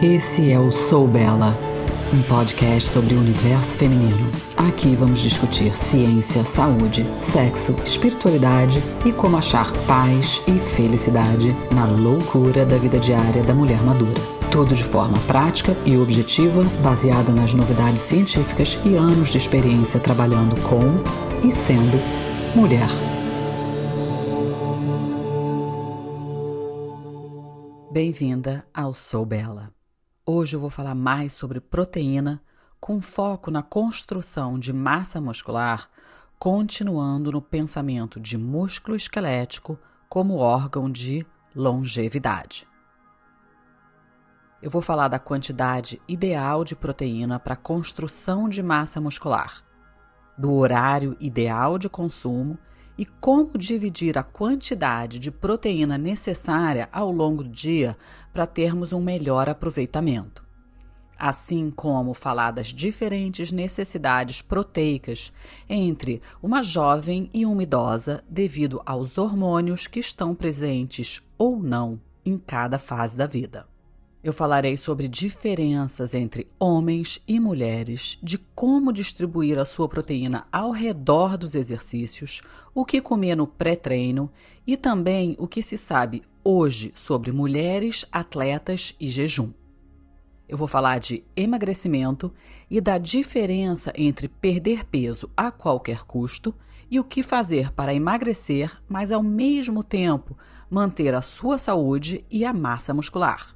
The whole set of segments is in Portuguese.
Esse é o Sou Bela, um podcast sobre o universo feminino. Aqui vamos discutir ciência, saúde, sexo, espiritualidade e como achar paz e felicidade na loucura da vida diária da mulher madura. Tudo de forma prática e objetiva, baseada nas novidades científicas e anos de experiência trabalhando com e sendo mulher. Bem-vinda ao Sou Bela. Hoje eu vou falar mais sobre proteína, com foco na construção de massa muscular, continuando no pensamento de músculo esquelético como órgão de longevidade. Eu vou falar da quantidade ideal de proteína para a construção de massa muscular, do horário ideal de consumo e como dividir a quantidade de proteína necessária ao longo do dia para termos um melhor aproveitamento. Assim como falar das diferentes necessidades proteicas entre uma jovem e uma idosa devido aos hormônios que estão presentes ou não em cada fase da vida. Eu falarei sobre diferenças entre homens e mulheres, de como distribuir a sua proteína ao redor dos exercícios, o que comer no pré-treino e também o que se sabe hoje sobre mulheres, atletas e jejum. Eu vou falar de emagrecimento e da diferença entre perder peso a qualquer custo e o que fazer para emagrecer, mas ao mesmo tempo manter a sua saúde e a massa muscular.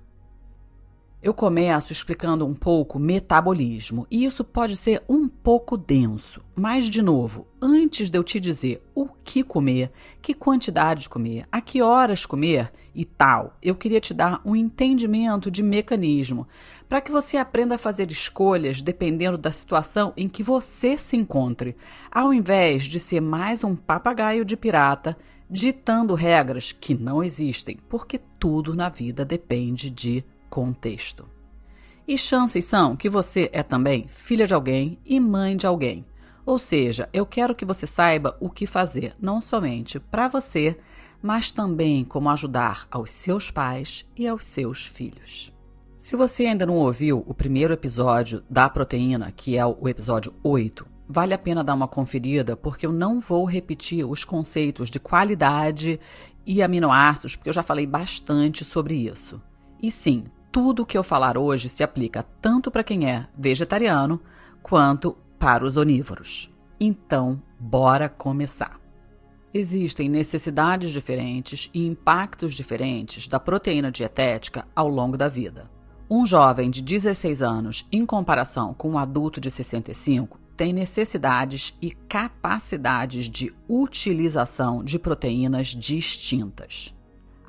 Eu começo explicando um pouco metabolismo, e isso pode ser um pouco denso. Mas, de novo, antes de eu te dizer o que comer, que quantidade de comer, a que horas comer e tal, eu queria te dar um entendimento de mecanismo, para que você aprenda a fazer escolhas dependendo da situação em que você se encontre, ao invés de ser mais um papagaio de pirata, ditando regras que não existem, porque tudo na vida depende de contexto. E chances são que você é também filha de alguém e mãe de alguém. Ou seja, eu quero que você saiba o que fazer, não somente para você, mas também como ajudar aos seus pais e aos seus filhos. Se você ainda não ouviu o primeiro episódio da proteína, que é o episódio 8, vale a pena dar uma conferida, porque eu não vou repetir os conceitos de qualidade e aminoácidos, porque eu já falei bastante sobre isso. E sim, tudo o que eu falar hoje se aplica tanto para quem é vegetariano quanto para os onívoros. Então, bora começar. Existem necessidades diferentes e impactos diferentes da proteína dietética ao longo da vida. Um jovem de 16 anos, em comparação com um adulto de 65, tem necessidades e capacidades de utilização de proteínas distintas.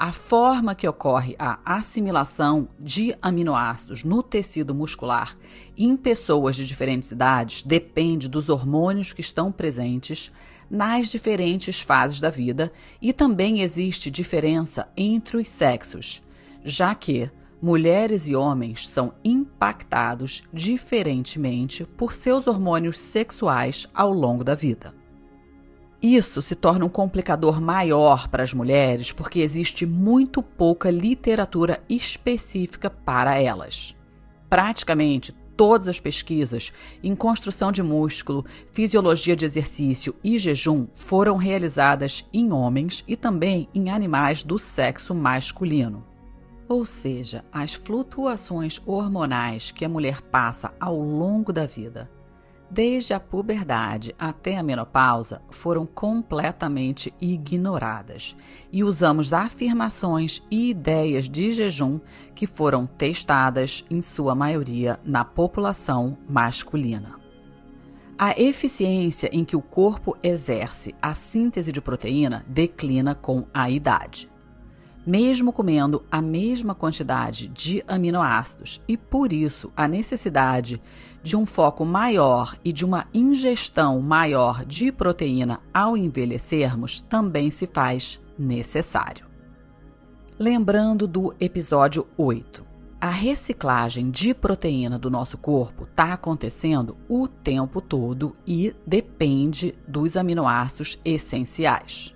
A forma que ocorre a assimilação de aminoácidos no tecido muscular em pessoas de diferentes idades depende dos hormônios que estão presentes nas diferentes fases da vida e também existe diferença entre os sexos, já que mulheres e homens são impactados diferentemente por seus hormônios sexuais ao longo da vida. Isso se torna um complicador maior para as mulheres porque existe muito pouca literatura específica para elas. Praticamente todas as pesquisas em construção de músculo, fisiologia de exercício e jejum foram realizadas em homens e também em animais do sexo masculino. Ou seja, as flutuações hormonais que a mulher passa ao longo da vida, desde a puberdade até a menopausa, foram completamente ignoradas e usamos afirmações e ideias de jejum que foram testadas, em sua maioria, na população masculina. A eficiência em que o corpo exerce a síntese de proteína declina com a idade, mesmo comendo a mesma quantidade de aminoácidos, e por isso a necessidade de um foco maior e de uma ingestão maior de proteína ao envelhecermos também se faz necessário. Lembrando do episódio 8, a reciclagem de proteína do nosso corpo está acontecendo o tempo todo e depende dos aminoácidos essenciais.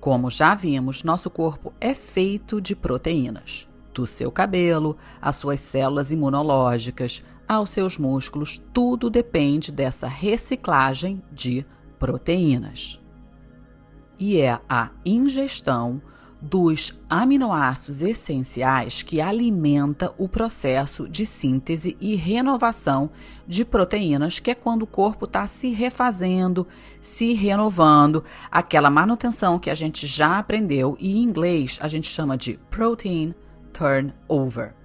Como já vimos, nosso corpo é feito de proteínas. do seu cabelo, às suas células imunológicas, aos seus músculos, tudo depende dessa reciclagem de proteínas. E é a ingestão dos aminoácidos essenciais que alimenta o processo de síntese e renovação de proteínas, que é quando o corpo está se refazendo, se renovando, aquela manutenção que a gente já aprendeu e em inglês a gente chama de protein turnover.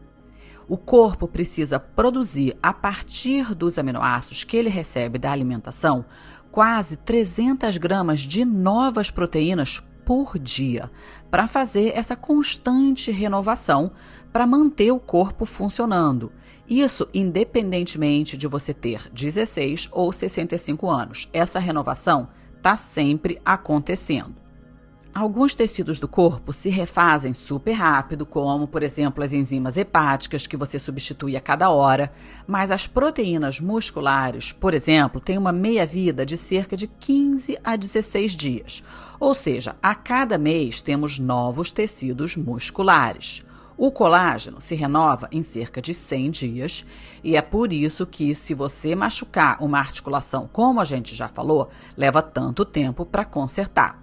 O corpo precisa produzir, a partir dos aminoácidos que ele recebe da alimentação, quase 300 gramas de novas proteínas por dia, para fazer essa constante renovação, para manter o corpo funcionando. Isso independentemente de você ter 16 ou 65 anos. Essa renovação está sempre acontecendo. Alguns tecidos do corpo se refazem super rápido, como, por exemplo, as enzimas hepáticas, que você substitui a cada hora, mas as proteínas musculares, por exemplo, têm uma meia-vida de cerca de 15 a 16 dias. Ou seja, a cada mês temos novos tecidos musculares. O colágeno se renova em cerca de 100 dias e é por isso que, se você machucar uma articulação, como a gente já falou, leva tanto tempo para consertar.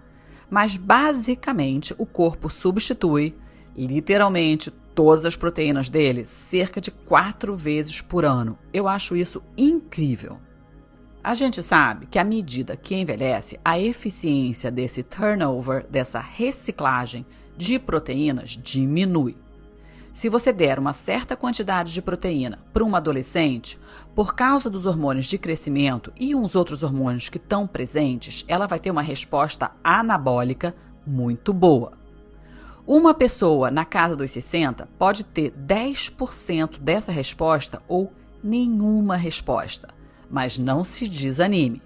Mas, basicamente, o corpo substitui, literalmente, todas as proteínas dele cerca de 4 vezes por ano. Eu acho isso incrível. A gente sabe que, à medida que envelhece, a eficiência desse turnover, dessa reciclagem de proteínas, diminui. Se você der uma certa quantidade de proteína para uma adolescente, por causa dos hormônios de crescimento e uns outros hormônios que estão presentes, ela vai ter uma resposta anabólica muito boa. Uma pessoa na casa dos 60 pode ter 10% dessa resposta ou nenhuma resposta, mas não se desanime.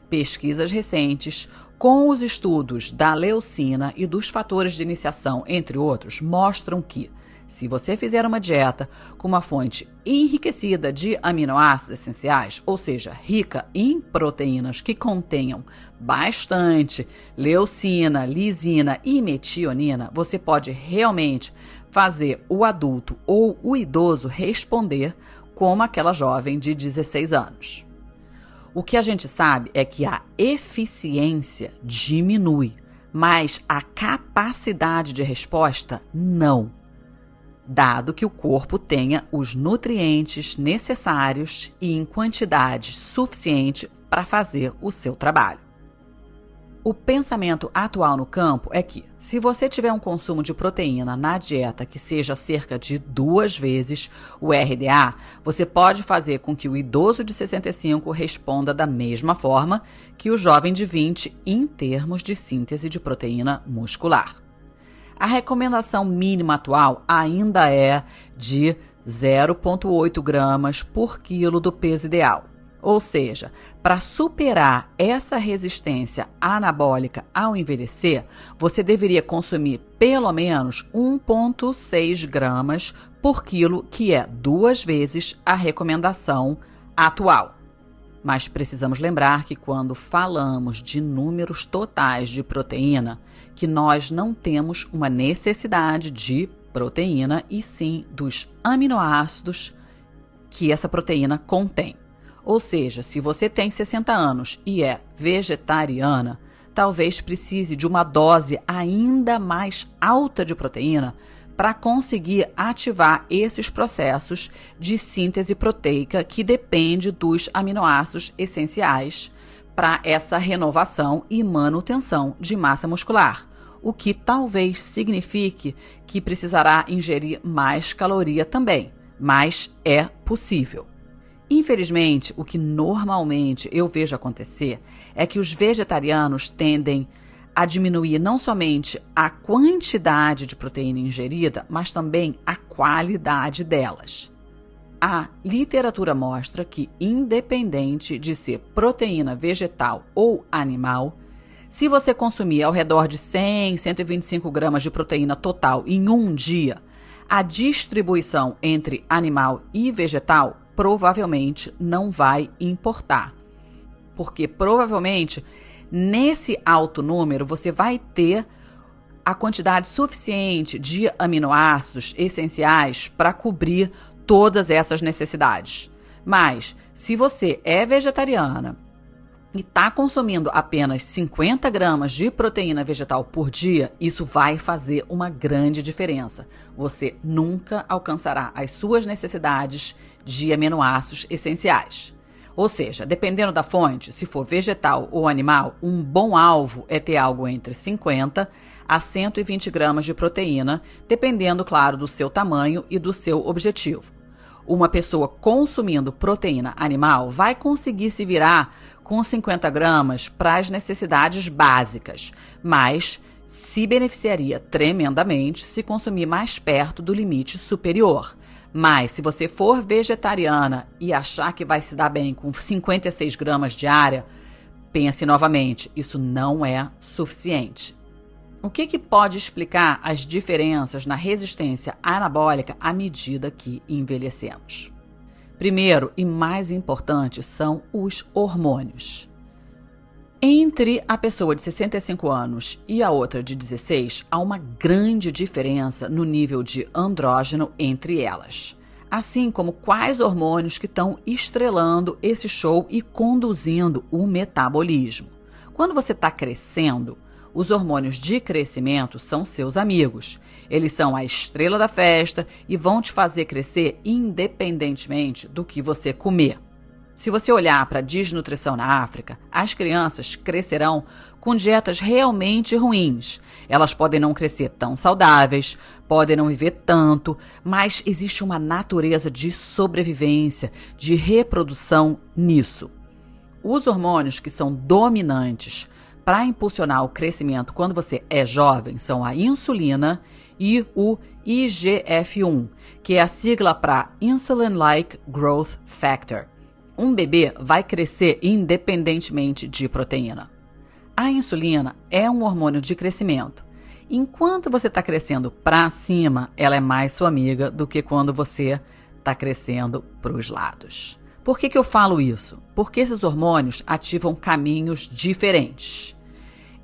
Pesquisas recentes, com os estudos da leucina e dos fatores de iniciação, entre outros, mostram que, se você fizer uma dieta com uma fonte enriquecida de aminoácidos essenciais, ou seja, rica em proteínas que contenham bastante leucina, lisina e metionina, você pode realmente fazer o adulto ou o idoso responder como aquela jovem de 16 anos. O que a gente sabe é que a eficiência diminui, mas a capacidade de resposta não, dado que o corpo tenha os nutrientes necessários e em quantidade suficiente para fazer o seu trabalho. O pensamento atual no campo é que, se você tiver um consumo de proteína na dieta que seja cerca de 2 vezes o RDA, você pode fazer com que o idoso de 65 responda da mesma forma que o jovem de 20 em termos de síntese de proteína muscular. A recomendação mínima atual ainda é de 0,8 gramas por quilo do peso ideal. Ou seja, para superar essa resistência anabólica ao envelhecer, você deveria consumir pelo menos 1,6 gramas por quilo, que é 2 vezes a recomendação atual. Mas precisamos lembrar que quando falamos de números totais de proteína, que nós não temos uma necessidade de proteína e sim dos aminoácidos que essa proteína contém. Ou seja, se você tem 60 anos e é vegetariana, talvez precise de uma dose ainda mais alta de proteína para conseguir ativar esses processos de síntese proteica que depende dos aminoácidos essenciais para essa renovação e manutenção de massa muscular, o que talvez signifique que precisará ingerir mais caloria também, mas é possível. Infelizmente, o que normalmente eu vejo acontecer é que os vegetarianos tendem a diminuir não somente a quantidade de proteína ingerida, mas também a qualidade delas. A literatura mostra que, independente de ser proteína vegetal ou animal, se você consumir ao redor de 100, 125 gramas de proteína total em um dia, a distribuição entre animal e vegetal provavelmente não vai importar, porque provavelmente nesse alto número você vai ter a quantidade suficiente de aminoácidos essenciais para cobrir todas essas necessidades. Mas, se você é vegetariana e está consumindo apenas 50 gramas de proteína vegetal por dia, isso vai fazer uma grande diferença. Você nunca alcançará as suas necessidades de aminoácidos essenciais. Ou seja, dependendo da fonte, se for vegetal ou animal, um bom alvo é ter algo entre 50 a 120 gramas de proteína, dependendo, claro, do seu tamanho e do seu objetivo. Uma pessoa consumindo proteína animal vai conseguir se virar com 50 gramas para as necessidades básicas, mas se beneficiaria tremendamente se consumir mais perto do limite superior. Mas se você for vegetariana e achar que vai se dar bem com 56 gramas diária, pense novamente, isso não é suficiente. O que pode explicar as diferenças na resistência anabólica à medida que envelhecemos? Primeiro e mais importante são os hormônios. Entre a pessoa de 65 anos e a outra de 16, há uma grande diferença no nível de andrógeno entre elas, assim como quais hormônios que estão estrelando esse show e conduzindo o metabolismo. Quando você está crescendo, os hormônios de crescimento são seus amigos. Eles são a estrela da festa e vão te fazer crescer independentemente do que você comer. Se você olhar para a desnutrição na África, as crianças crescerão com dietas realmente ruins. Elas podem não crescer tão saudáveis, podem não viver tanto, mas existe uma natureza de sobrevivência, de reprodução nisso. Os hormônios que são dominantes para impulsionar o crescimento quando você é jovem são a insulina e o IGF-1, que é a sigla para Insulin-like Growth Factor. Um bebê vai crescer independentemente de proteína. A insulina é um hormônio de crescimento. Enquanto você está crescendo para cima, ela é mais sua amiga do que quando você está crescendo para os lados. Por que eu falo isso? Porque esses hormônios ativam caminhos diferentes.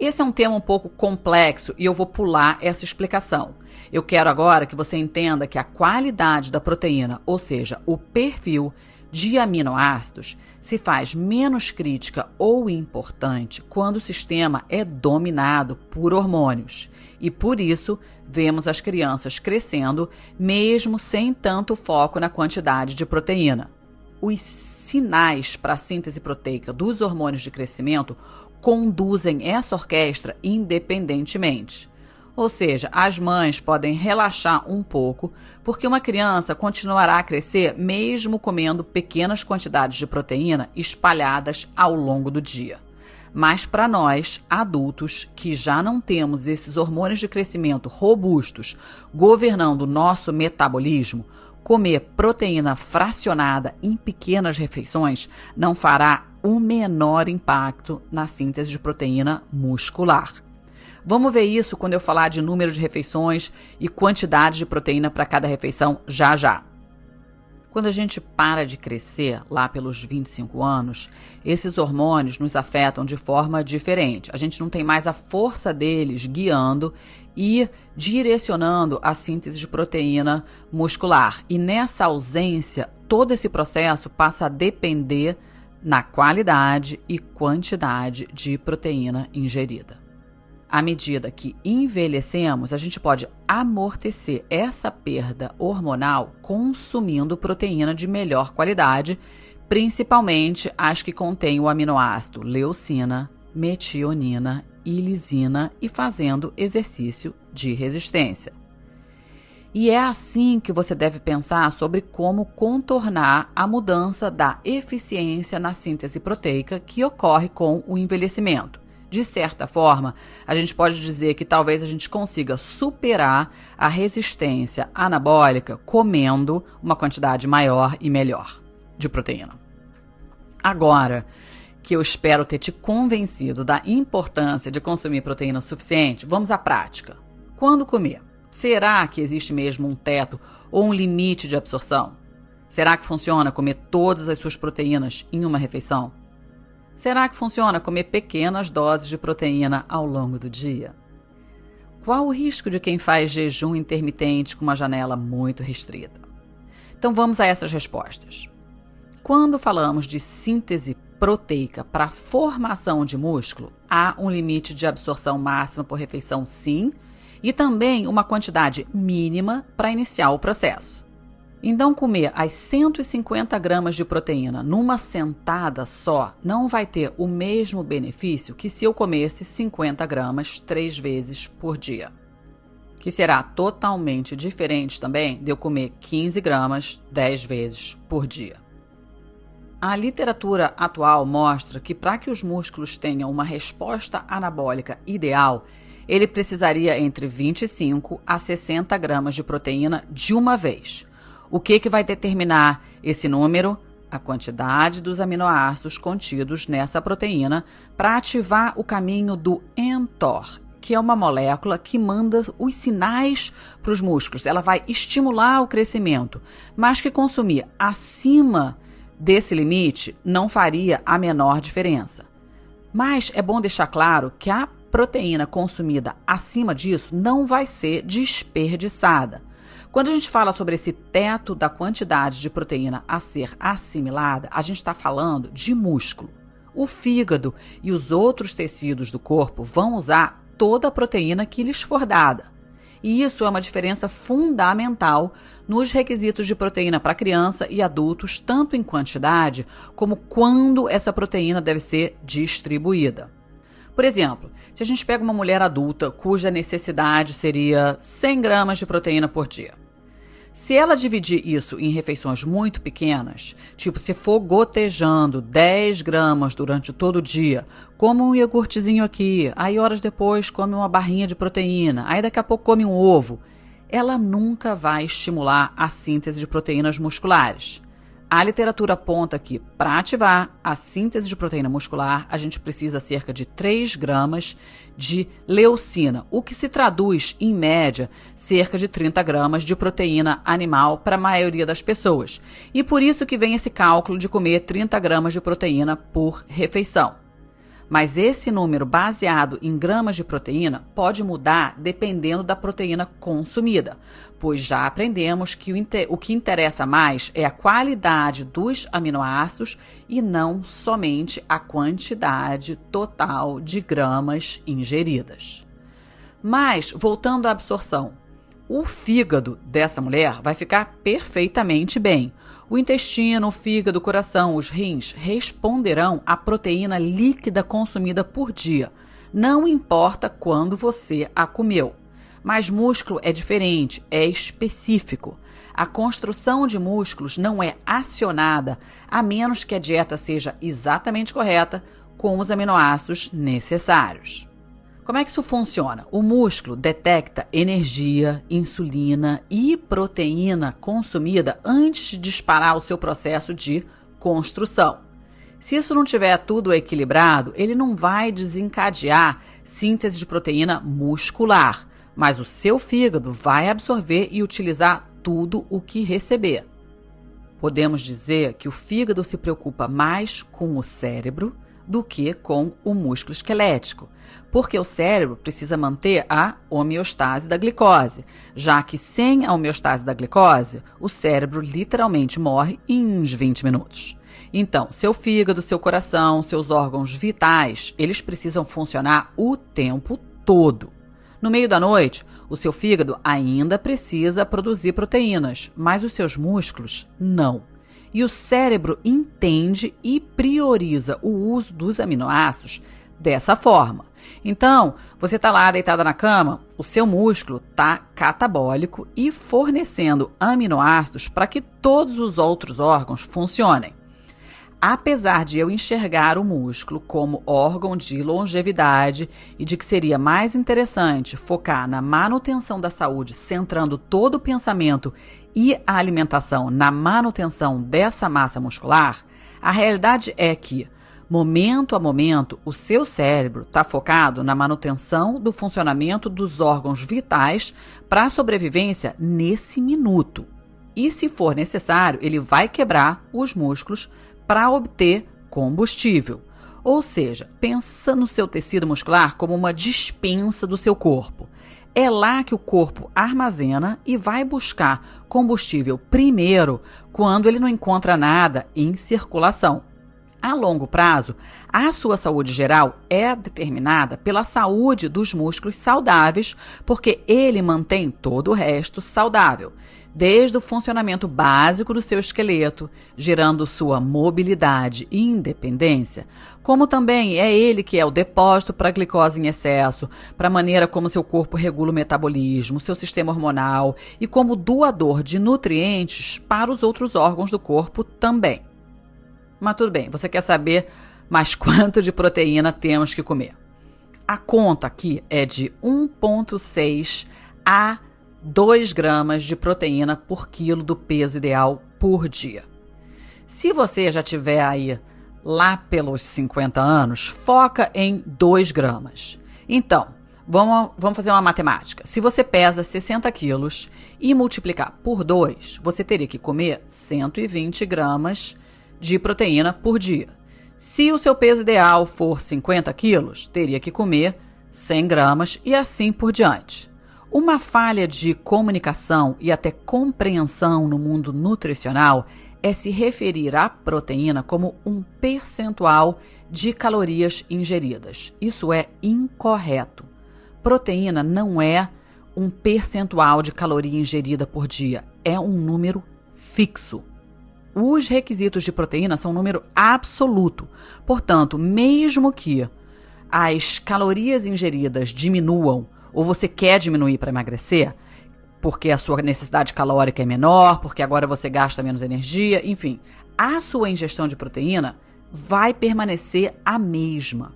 Esse é um tema um pouco complexo e eu vou pular essa explicação. Eu quero agora que você entenda que a qualidade da proteína, ou seja, o perfil de aminoácidos, se faz menos crítica ou importante quando o sistema é dominado por hormônios. E por isso, vemos as crianças crescendo mesmo sem tanto foco na quantidade de proteína. Os sinais para a síntese proteica dos hormônios de crescimento conduzem essa orquestra independentemente. Ou seja, as mães podem relaxar um pouco, porque uma criança continuará a crescer mesmo comendo pequenas quantidades de proteína espalhadas ao longo do dia. Mas para nós, adultos, que já não temos esses hormônios de crescimento robustos governando o nosso metabolismo, comer proteína fracionada em pequenas refeições não fará o menor impacto na síntese de proteína muscular. Vamos ver isso quando eu falar de número de refeições e quantidade de proteína para cada refeição já já. Quando a gente para de crescer, lá pelos 25 anos, esses hormônios nos afetam de forma diferente. A gente não tem mais a força deles guiando e direcionando a síntese de proteína muscular. E nessa ausência, todo esse processo passa a depender na qualidade e quantidade de proteína ingerida. À medida que envelhecemos, a gente pode amortecer essa perda hormonal consumindo proteína de melhor qualidade, principalmente as que contêm o aminoácido leucina, metionina e lisina e fazendo exercício de resistência. E é assim que você deve pensar sobre como contornar a mudança da eficiência na síntese proteica que ocorre com o envelhecimento. De certa forma, a gente pode dizer que talvez a gente consiga superar a resistência anabólica comendo uma quantidade maior e melhor de proteína. Agora que eu espero ter te convencido da importância de consumir proteína suficiente, vamos à prática. Quando comer? Será que existe mesmo um teto ou um limite de absorção? Será que funciona comer todas as suas proteínas em uma refeição? Será que funciona comer pequenas doses de proteína ao longo do dia? qual o risco de quem faz jejum intermitente com uma janela muito restrita? Então vamos a essas respostas. Quando falamos de síntese proteica para formação de músculo, há um limite de absorção máxima por refeição, sim, e também uma quantidade mínima para iniciar o processo. Então, comer as 150 gramas de proteína numa sentada só não vai ter o mesmo benefício que se eu comesse 50 gramas 3 vezes por dia. Que será totalmente diferente também de eu comer 15 gramas 10 vezes por dia. A literatura atual mostra que para que os músculos tenham uma resposta anabólica ideal, ele precisaria entre 25 a 60 gramas de proteína de uma vez. O que vai determinar esse número? A quantidade dos aminoácidos contidos nessa proteína para ativar o caminho do mTOR, que é uma molécula que manda os sinais para os músculos. Ela vai estimular o crescimento, mas que consumir acima desse limite não faria a menor diferença. Mas é bom deixar claro que a proteína consumida acima disso não vai ser desperdiçada. Quando a gente fala sobre esse teto da quantidade de proteína a ser assimilada, a gente está falando de músculo. O fígado e os outros tecidos do corpo vão usar toda a proteína que lhes for dada. E isso é uma diferença fundamental nos requisitos de proteína para criança e adultos, tanto em quantidade como quando essa proteína deve ser distribuída. Por exemplo, se a gente pega uma mulher adulta cuja necessidade seria 100 gramas de proteína por dia. Se ela dividir isso em refeições muito pequenas, tipo se for gotejando 10 gramas durante todo o dia, come um iogurtezinho aqui, aí horas depois come uma barrinha de proteína, aí daqui a pouco come um ovo, ela nunca vai estimular a síntese de proteínas musculares. A literatura aponta que, para ativar a síntese de proteína muscular, a gente precisa cerca de 3 gramas de leucina, o que se traduz, em média, cerca de 30 gramas de proteína animal para a maioria das pessoas. E por isso que vem esse cálculo de comer 30 gramas de proteína por refeição. Mas esse número baseado em gramas de proteína pode mudar dependendo da proteína consumida, pois já aprendemos que o que interessa mais é a qualidade dos aminoácidos e não somente a quantidade total de gramas ingeridas. Mas, voltando à absorção, o fígado dessa mulher vai ficar perfeitamente bem. O intestino, o fígado, o coração, os rins responderão à proteína líquida consumida por dia. Não importa quando você a comeu. Mas músculo é diferente, é específico. A construção de músculos não é acionada a menos que a dieta seja exatamente correta com os aminoácidos necessários. Como é que isso funciona? O músculo detecta energia, insulina e proteína consumida antes de disparar o seu processo de construção. Se isso não tiver tudo equilibrado, ele não vai desencadear síntese de proteína muscular, mas o seu fígado vai absorver e utilizar tudo o que receber. Podemos dizer que o fígado se preocupa mais com o cérebro do que com o músculo esquelético, porque o cérebro precisa manter a homeostase da glicose, já que sem a homeostase da glicose, o cérebro literalmente morre em uns 20 minutos. Então, seu fígado, seu coração, seus órgãos vitais, eles precisam funcionar o tempo todo. No meio da noite, o seu fígado ainda precisa produzir proteínas, mas os seus músculos não. E o cérebro entende e prioriza o uso dos aminoácidos dessa forma. Então, você está lá deitada na cama, o seu músculo está catabólico e fornecendo aminoácidos para que todos os outros órgãos funcionem. Apesar de eu enxergar o músculo como órgão de longevidade e de que seria mais interessante focar na manutenção da saúde, centrando todo o pensamento e a alimentação na manutenção dessa massa muscular, a realidade é que, momento a momento, o seu cérebro está focado na manutenção do funcionamento dos órgãos vitais para a sobrevivência nesse minuto. E, se for necessário, ele vai quebrar os músculos para obter combustível. Ou seja, pensa no seu tecido muscular como uma despensa do seu corpo. É lá que o corpo armazena e vai buscar combustível primeiro quando ele não encontra nada em circulação. A longo prazo, a sua saúde geral é determinada pela saúde dos músculos saudáveis, porque ele mantém todo o resto saudável, desde o funcionamento básico do seu esqueleto, gerando sua mobilidade e independência, como também é ele que é o depósito para a glicose em excesso, para a maneira como seu corpo regula o metabolismo, seu sistema hormonal e como doador de nutrientes para os outros órgãos do corpo também. Mas tudo bem, você quer saber mais quanto de proteína temos que comer? A conta aqui é de 1,6 a 2 gramas de proteína por quilo do peso ideal por dia. Se você já tiver aí lá pelos 50 anos, foca em 2 gramas. Então, vamos fazer uma matemática. Se você pesa 60 quilos e multiplicar por 2, você teria que comer 120 gramas de proteína por dia. Se o seu peso ideal for 50 quilos, teria que comer 100 gramas e assim por diante. Uma falha de comunicação e até compreensão no mundo nutricional é se referir à proteína como um percentual de calorias ingeridas. Isso é incorreto. Proteína não é um percentual de caloria ingerida por dia, é um número fixo. Os requisitos de proteína são um número absoluto. Portanto, mesmo que as calorias ingeridas diminuam, ou você quer diminuir para emagrecer, porque a sua necessidade calórica é menor, porque agora você gasta menos energia, enfim, a sua ingestão de proteína vai permanecer a mesma.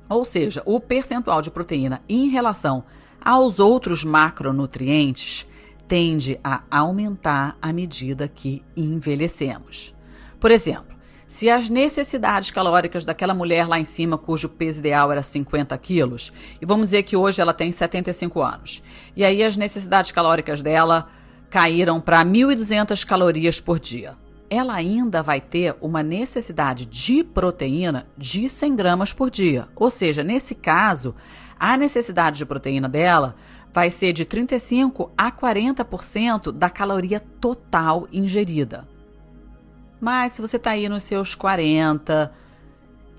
Ou seja, o percentual de proteína em relação aos outros macronutrientes tende a aumentar à medida que envelhecemos. Por exemplo, se as necessidades calóricas daquela mulher lá em cima, cujo peso ideal era 50 quilos, e vamos dizer que hoje ela tem 75 anos, e aí as necessidades calóricas dela caíram para 1.200 calorias por dia, ela ainda vai ter uma necessidade de proteína de 100 gramas por dia. Ou seja, nesse caso, a necessidade de proteína dela vai ser de 35% a 40% da caloria total ingerida. Mas se você está aí nos seus 40,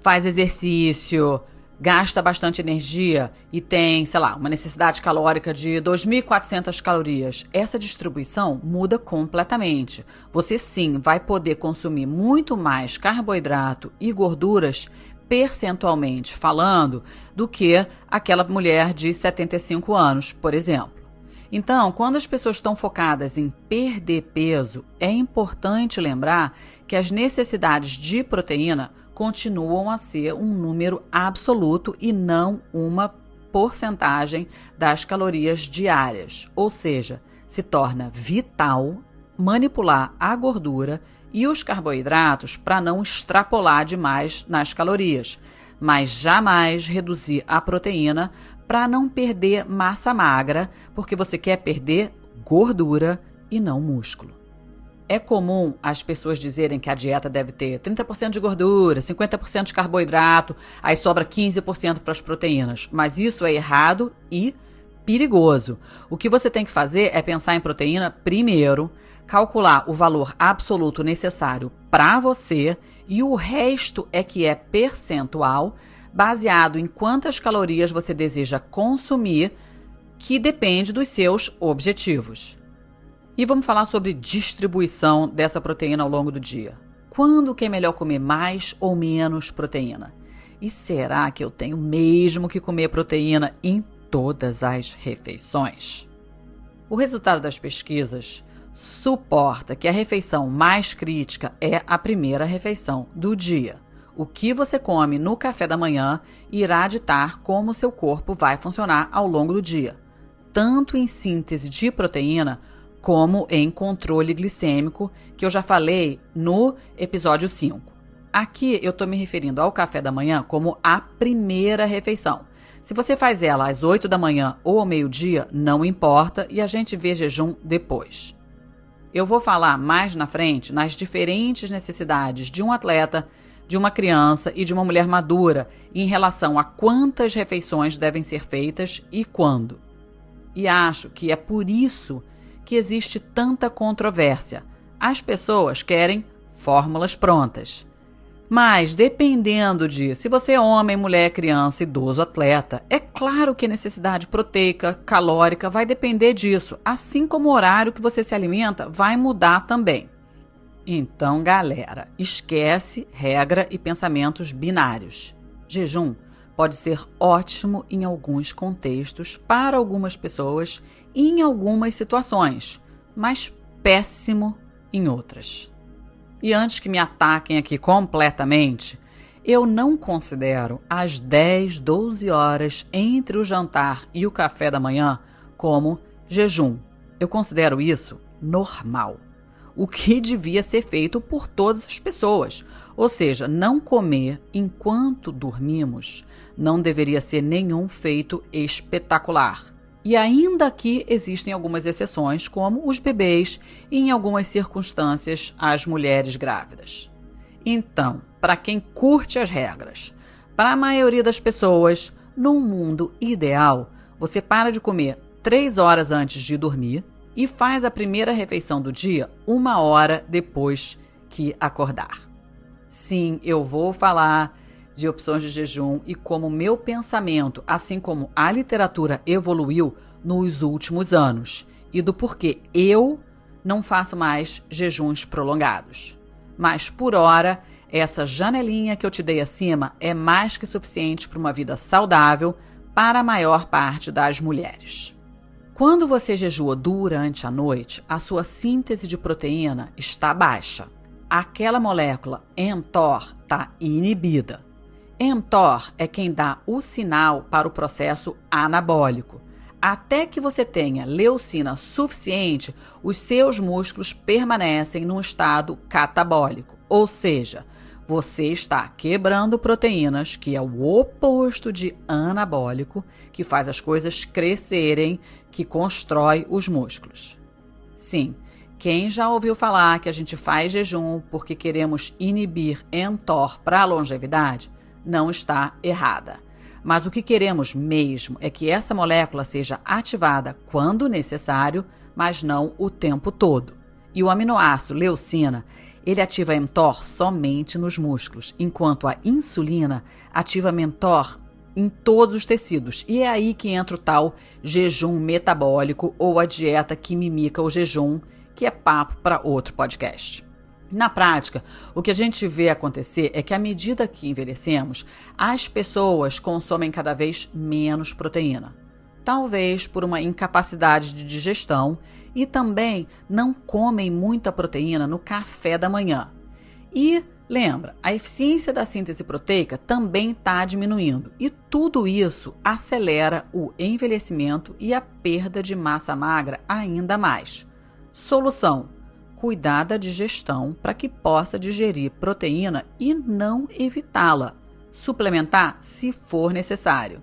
faz exercício, gasta bastante energia e tem, sei lá, uma necessidade calórica de 2.400 calorias, essa distribuição muda completamente. Você sim vai poder consumir muito mais carboidrato e gorduras percentualmente falando, do que aquela mulher de 75 anos, por exemplo. Então, quando as pessoas estão focadas em perder peso, é importante lembrar que as necessidades de proteína continuam a ser um número absoluto e não uma porcentagem das calorias diárias. Ou seja, se torna vital manipular a gordura e os carboidratos para não extrapolar demais nas calorias, mas jamais reduzir a proteína para não perder massa magra, porque você quer perder gordura e não músculo. É comum as pessoas dizerem que a dieta deve ter 30% de gordura, 50% de carboidrato, aí sobra 15% para as proteínas, mas isso é errado e perigoso. O que você tem que fazer é pensar em proteína primeiro, calcular o valor absoluto necessário para você e o resto é que é percentual, baseado em quantas calorias você deseja consumir, que depende dos seus objetivos. E vamos falar sobre distribuição dessa proteína ao longo do dia. Quando que é melhor comer mais ou menos proteína? E será que eu tenho mesmo que comer proteína em todas as refeições? O resultado das pesquisas suporta que a refeição mais crítica é a primeira refeição do dia. O que você come no café da manhã irá ditar como seu corpo vai funcionar ao longo do dia, tanto em síntese de proteína como em controle glicêmico, que eu já falei no episódio 5. Aqui eu estou me referindo ao café da manhã como a primeira refeição. Se você faz ela às 8 da manhã ou ao meio-dia, não importa e a gente vê jejum depois. Eu vou falar mais na frente nas diferentes necessidades de um atleta, de uma criança e de uma mulher madura em relação a quantas refeições devem ser feitas e quando. e acho que é por isso que existe tanta controvérsia. As pessoas querem fórmulas prontas. Mas, dependendo de se você é homem, mulher, criança, idoso, atleta, é claro que a necessidade proteica, calórica vai depender disso, assim como o horário que você se alimenta vai mudar também. Então, galera, esquece regra e pensamentos binários. Jejum pode ser ótimo em alguns contextos, para algumas pessoas e em algumas situações, mas péssimo em outras. E antes que me ataquem aqui completamente, eu não considero as 10, 12 horas entre o jantar e o café da manhã como jejum. Eu considero isso normal. O que devia ser feito por todas as pessoas. Ou seja, não comer enquanto dormimos não deveria ser nenhum feito espetacular. E ainda que existem algumas exceções, como os bebês e, em algumas circunstâncias, as mulheres grávidas. Então, para quem curte as regras, para a maioria das pessoas, num mundo ideal, você para de comer 3 horas antes de dormir e faz a primeira refeição do dia 1 hora depois que acordar. Sim, eu vou falar de opções de jejum e como meu pensamento, assim como a literatura, evoluiu nos últimos anos e do porquê eu não faço mais jejuns prolongados. Mas, por hora, essa janelinha que eu te dei acima é mais que suficiente para uma vida saudável para a maior parte das mulheres. Quando você jejua durante a noite, a sua síntese de proteína está baixa. Aquela molécula mTOR está inibida. mTOR é quem dá o sinal para o processo anabólico. Até que você tenha leucina suficiente, os seus músculos permanecem num estado catabólico, ou seja, você está quebrando proteínas, que é o oposto de anabólico, que faz as coisas crescerem, que constrói os músculos. Sim, quem já ouviu falar que a gente faz jejum porque queremos inibir mTOR para a longevidade, não está errada. Mas o que queremos mesmo é que essa molécula seja ativada quando necessário, mas não o tempo todo. E o aminoácido leucina, ele ativa mTOR somente nos músculos, enquanto a insulina ativa mTOR em todos os tecidos. E é aí que entra o tal jejum metabólico ou a dieta que mimica o jejum, que é papo para outro podcast. Na prática, o que a gente vê acontecer é que à medida que envelhecemos, as pessoas consomem cada vez menos proteína. Talvez por uma incapacidade de digestão e também não comem muita proteína no café da manhã. E lembra, a eficiência da síntese proteica também está diminuindo e tudo isso acelera o envelhecimento e a perda de massa magra ainda mais. Solução: cuidar da digestão para que possa digerir proteína e não evitá-la. Suplementar se for necessário.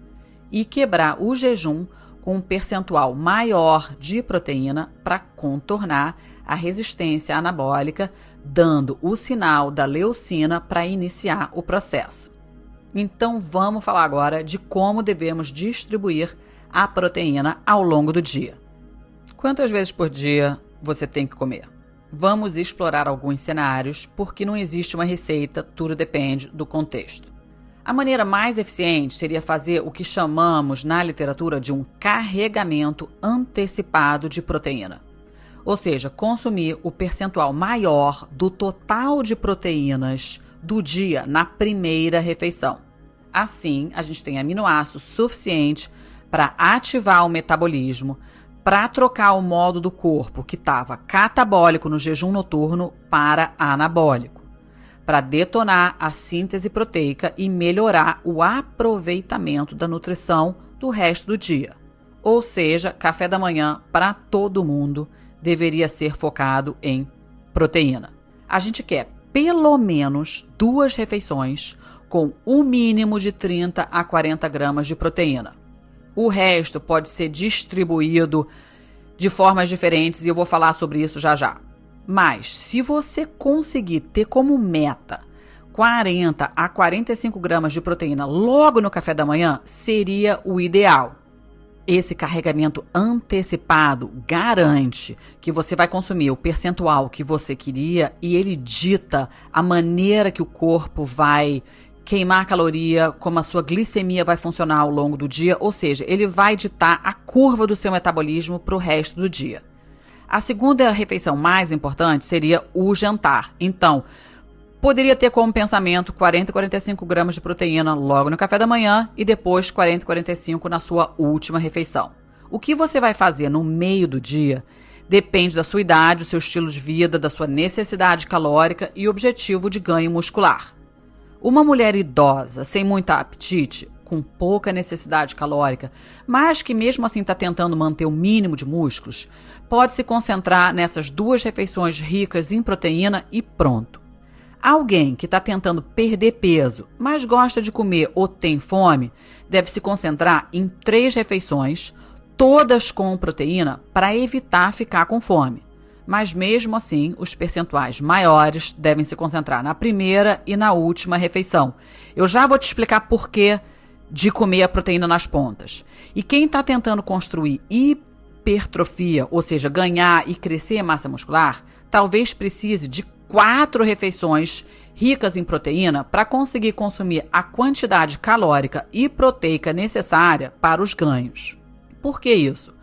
E quebrar o jejum com um percentual maior de proteína para contornar a resistência anabólica, dando o sinal da leucina para iniciar o processo. Então vamos falar agora de como devemos distribuir a proteína ao longo do dia. Quantas vezes por dia você tem que comer? Vamos explorar alguns cenários, porque não existe uma receita, tudo depende do contexto. A maneira mais eficiente seria fazer o que chamamos na literatura de um carregamento antecipado de proteína. Ou seja, consumir o percentual maior do total de proteínas do dia na primeira refeição. Assim, a gente tem aminoácido suficiente para ativar o metabolismo, para trocar o modo do corpo que estava catabólico no jejum noturno para anabólico, para detonar a síntese proteica e melhorar o aproveitamento da nutrição do resto do dia. Ou seja, café da manhã para todo mundo deveria ser focado em proteína. A gente quer pelo menos 2 refeições com um mínimo de 30 a 40 gramas de proteína. O resto pode ser distribuído de formas diferentes e eu vou falar sobre isso já já. Mas se você conseguir ter como meta 40 a 45 gramas de proteína logo no café da manhã, seria o ideal. Esse carregamento antecipado garante que você vai consumir o percentual que você queria e ele dita a maneira que o corpo vai queimar caloria, como a sua glicemia vai funcionar ao longo do dia, ou seja, ele vai ditar a curva do seu metabolismo para o resto do dia. A segunda refeição mais importante seria o jantar. Então, poderia ter como pensamento 40 a 45 gramas de proteína logo no café da manhã e depois 40 a 45 na sua última refeição. O que você vai fazer no meio do dia depende da sua idade, do seu estilo de vida, da sua necessidade calórica e objetivo de ganho muscular. Uma mulher idosa, sem muito apetite, com pouca necessidade calórica, mas que mesmo assim está tentando manter o mínimo de músculos, pode se concentrar nessas 2 refeições ricas em proteína e pronto. Alguém que está tentando perder peso, mas gosta de comer ou tem fome, deve se concentrar em 3 refeições, todas com proteína, para evitar ficar com fome. Mas mesmo assim, os percentuais maiores devem se concentrar na primeira e na última refeição. Eu já vou te explicar por que de comer a proteína nas pontas. E quem está tentando construir hipertrofia, ou seja, ganhar e crescer massa muscular, talvez precise de 4 refeições ricas em proteína para conseguir consumir a quantidade calórica e proteica necessária para os ganhos. Por que isso?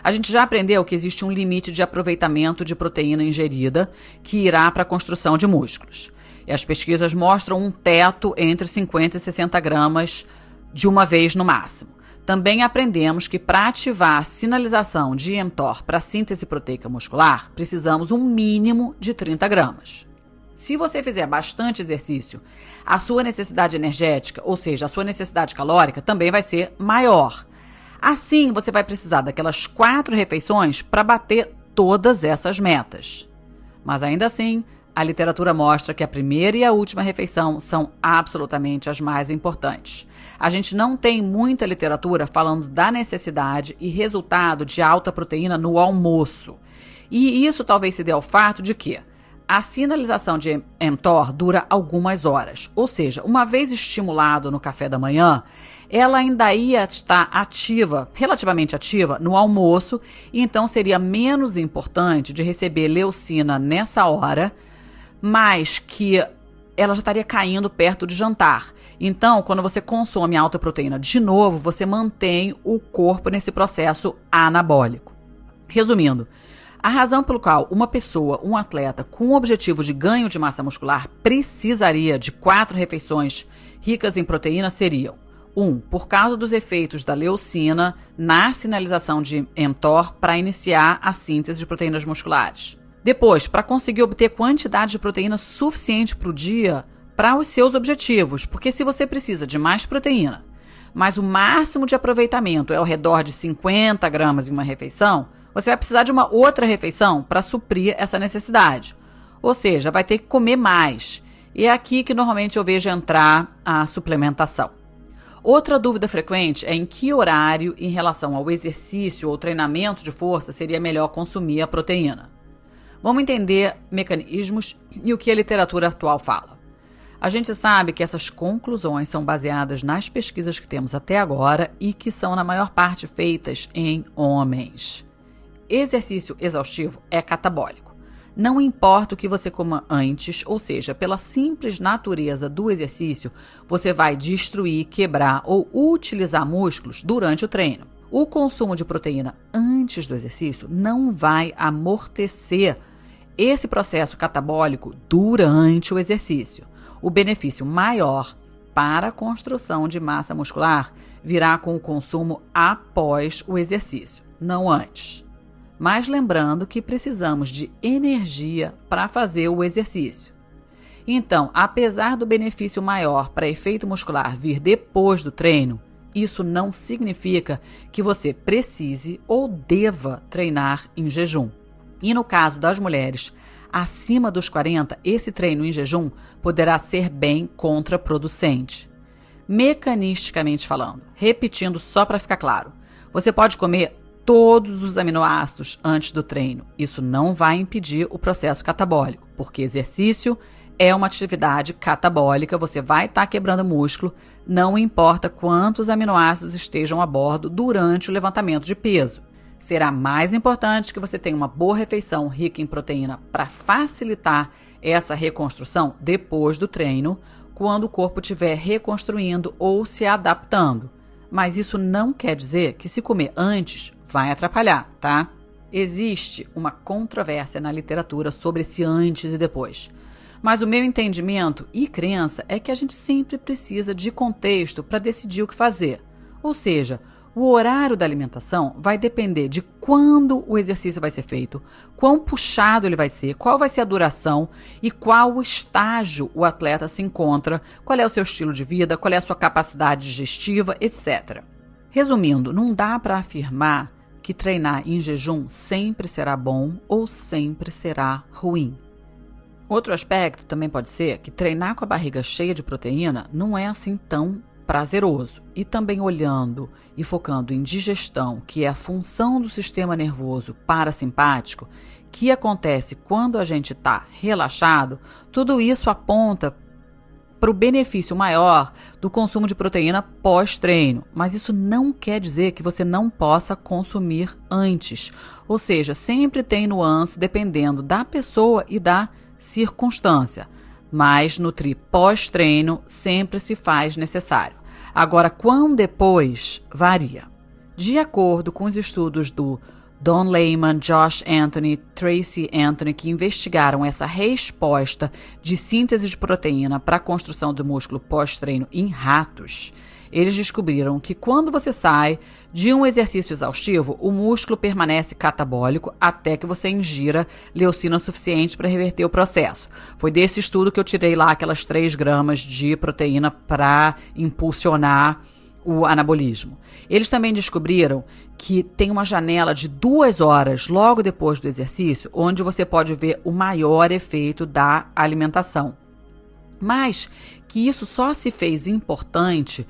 A gente já aprendeu que existe um limite de aproveitamento de proteína ingerida que irá para a construção de músculos. E as pesquisas mostram um teto entre 50 e 60 gramas de uma vez no máximo. Também aprendemos que para ativar a sinalização de mTOR para a síntese proteica muscular, precisamos um mínimo de 30 gramas. Se você fizer bastante exercício, a sua necessidade energética, ou seja, a sua necessidade calórica, também vai ser maior. Assim, você vai precisar daquelas 4 refeições para bater todas essas metas. Mas ainda assim, a literatura mostra que a primeira e a última refeição são absolutamente as mais importantes. A gente não tem muita literatura falando da necessidade e resultado de alta proteína no almoço. E isso talvez se dê ao fato de que a sinalização de mTOR dura algumas horas. Ou seja, uma vez estimulado no café da manhã, ela ainda ia estar ativa, relativamente ativa, no almoço, e então seria menos importante de receber leucina nessa hora, mas que ela já estaria caindo perto de jantar. Então, quando você consome alta proteína de novo, você mantém o corpo nesse processo anabólico. Resumindo, a razão pelo qual uma pessoa, um atleta com o objetivo de ganho de massa muscular precisaria de 4 refeições ricas em proteína seriam: 1. Por causa dos efeitos da leucina na sinalização de mTOR para iniciar a síntese de proteínas musculares. Depois, para conseguir obter quantidade de proteína suficiente para o dia para os seus objetivos, porque se você precisa de mais proteína, mas o máximo de aproveitamento é ao redor de 50 gramas em uma refeição, você vai precisar de uma outra refeição para suprir essa necessidade. Ou seja, vai ter que comer mais. E é aqui que normalmente eu vejo entrar a suplementação. Outra dúvida frequente é em que horário, em relação ao exercício ou treinamento de força, seria melhor consumir a proteína. Vamos entender mecanismos e o que a literatura atual fala. A gente sabe que essas conclusões são baseadas nas pesquisas que temos até agora e que são, na maior parte, feitas em homens. Exercício exaustivo é catabólico. Não importa o que você coma antes, ou seja, pela simples natureza do exercício, você vai destruir, quebrar ou utilizar músculos durante o treino. O consumo de proteína antes do exercício não vai amortecer esse processo catabólico durante o exercício. O benefício maior para a construção de massa muscular virá com o consumo após o exercício, não antes. Mas lembrando que precisamos de energia para fazer o exercício. Então, apesar do benefício maior para efeito muscular vir depois do treino, isso não significa que você precise ou deva treinar em jejum. E no caso das mulheres acima dos 40, esse treino em jejum poderá ser bem contraproducente. Mecanisticamente falando, repetindo só para ficar claro, você pode comer todos os aminoácidos antes do treino. Isso não vai impedir o processo catabólico, porque exercício é uma atividade catabólica, você vai estar quebrando músculo, não importa quantos aminoácidos estejam a bordo durante o levantamento de peso. Será mais importante que você tenha uma boa refeição rica em proteína para facilitar essa reconstrução depois do treino, quando o corpo estiver reconstruindo ou se adaptando. Mas isso não quer dizer que se comer antes vai atrapalhar, tá? Existe uma controvérsia na literatura sobre esse antes e depois. Mas o meu entendimento e crença é que a gente sempre precisa de contexto para decidir o que fazer. Ou seja, o horário da alimentação vai depender de quando o exercício vai ser feito, quão puxado ele vai ser, qual vai ser a duração e qual estágio o atleta se encontra, qual é o seu estilo de vida, qual é a sua capacidade digestiva, etc. Resumindo, não dá para afirmar que treinar em jejum sempre será bom ou sempre será ruim. Outro aspecto também pode ser que treinar com a barriga cheia de proteína não é assim tão prazeroso. E também olhando e focando em digestão, que é a função do sistema nervoso parasimpático, que acontece quando a gente está relaxado, tudo isso aponta para o benefício maior do consumo de proteína pós-treino. Mas isso não quer dizer que você não possa consumir antes. Ou seja, sempre tem nuance dependendo da pessoa e da circunstância, mas nutrir pós-treino sempre se faz necessário. Agora, quando depois, varia. De acordo com os estudos do Don Layman, Josh Anthony, Tracy Anthony, que investigaram essa resposta de síntese de proteína para a construção do músculo pós-treino em ratos, eles descobriram que quando você sai de um exercício exaustivo, o músculo permanece catabólico até que você ingira leucina suficiente para reverter o processo. Foi desse estudo que eu tirei lá aquelas 3 gramas de proteína para impulsionar o anabolismo. Eles também descobriram que tem uma janela de 2 horas logo depois do exercício, onde você pode ver o maior efeito da alimentação. Mas que isso só se fez importante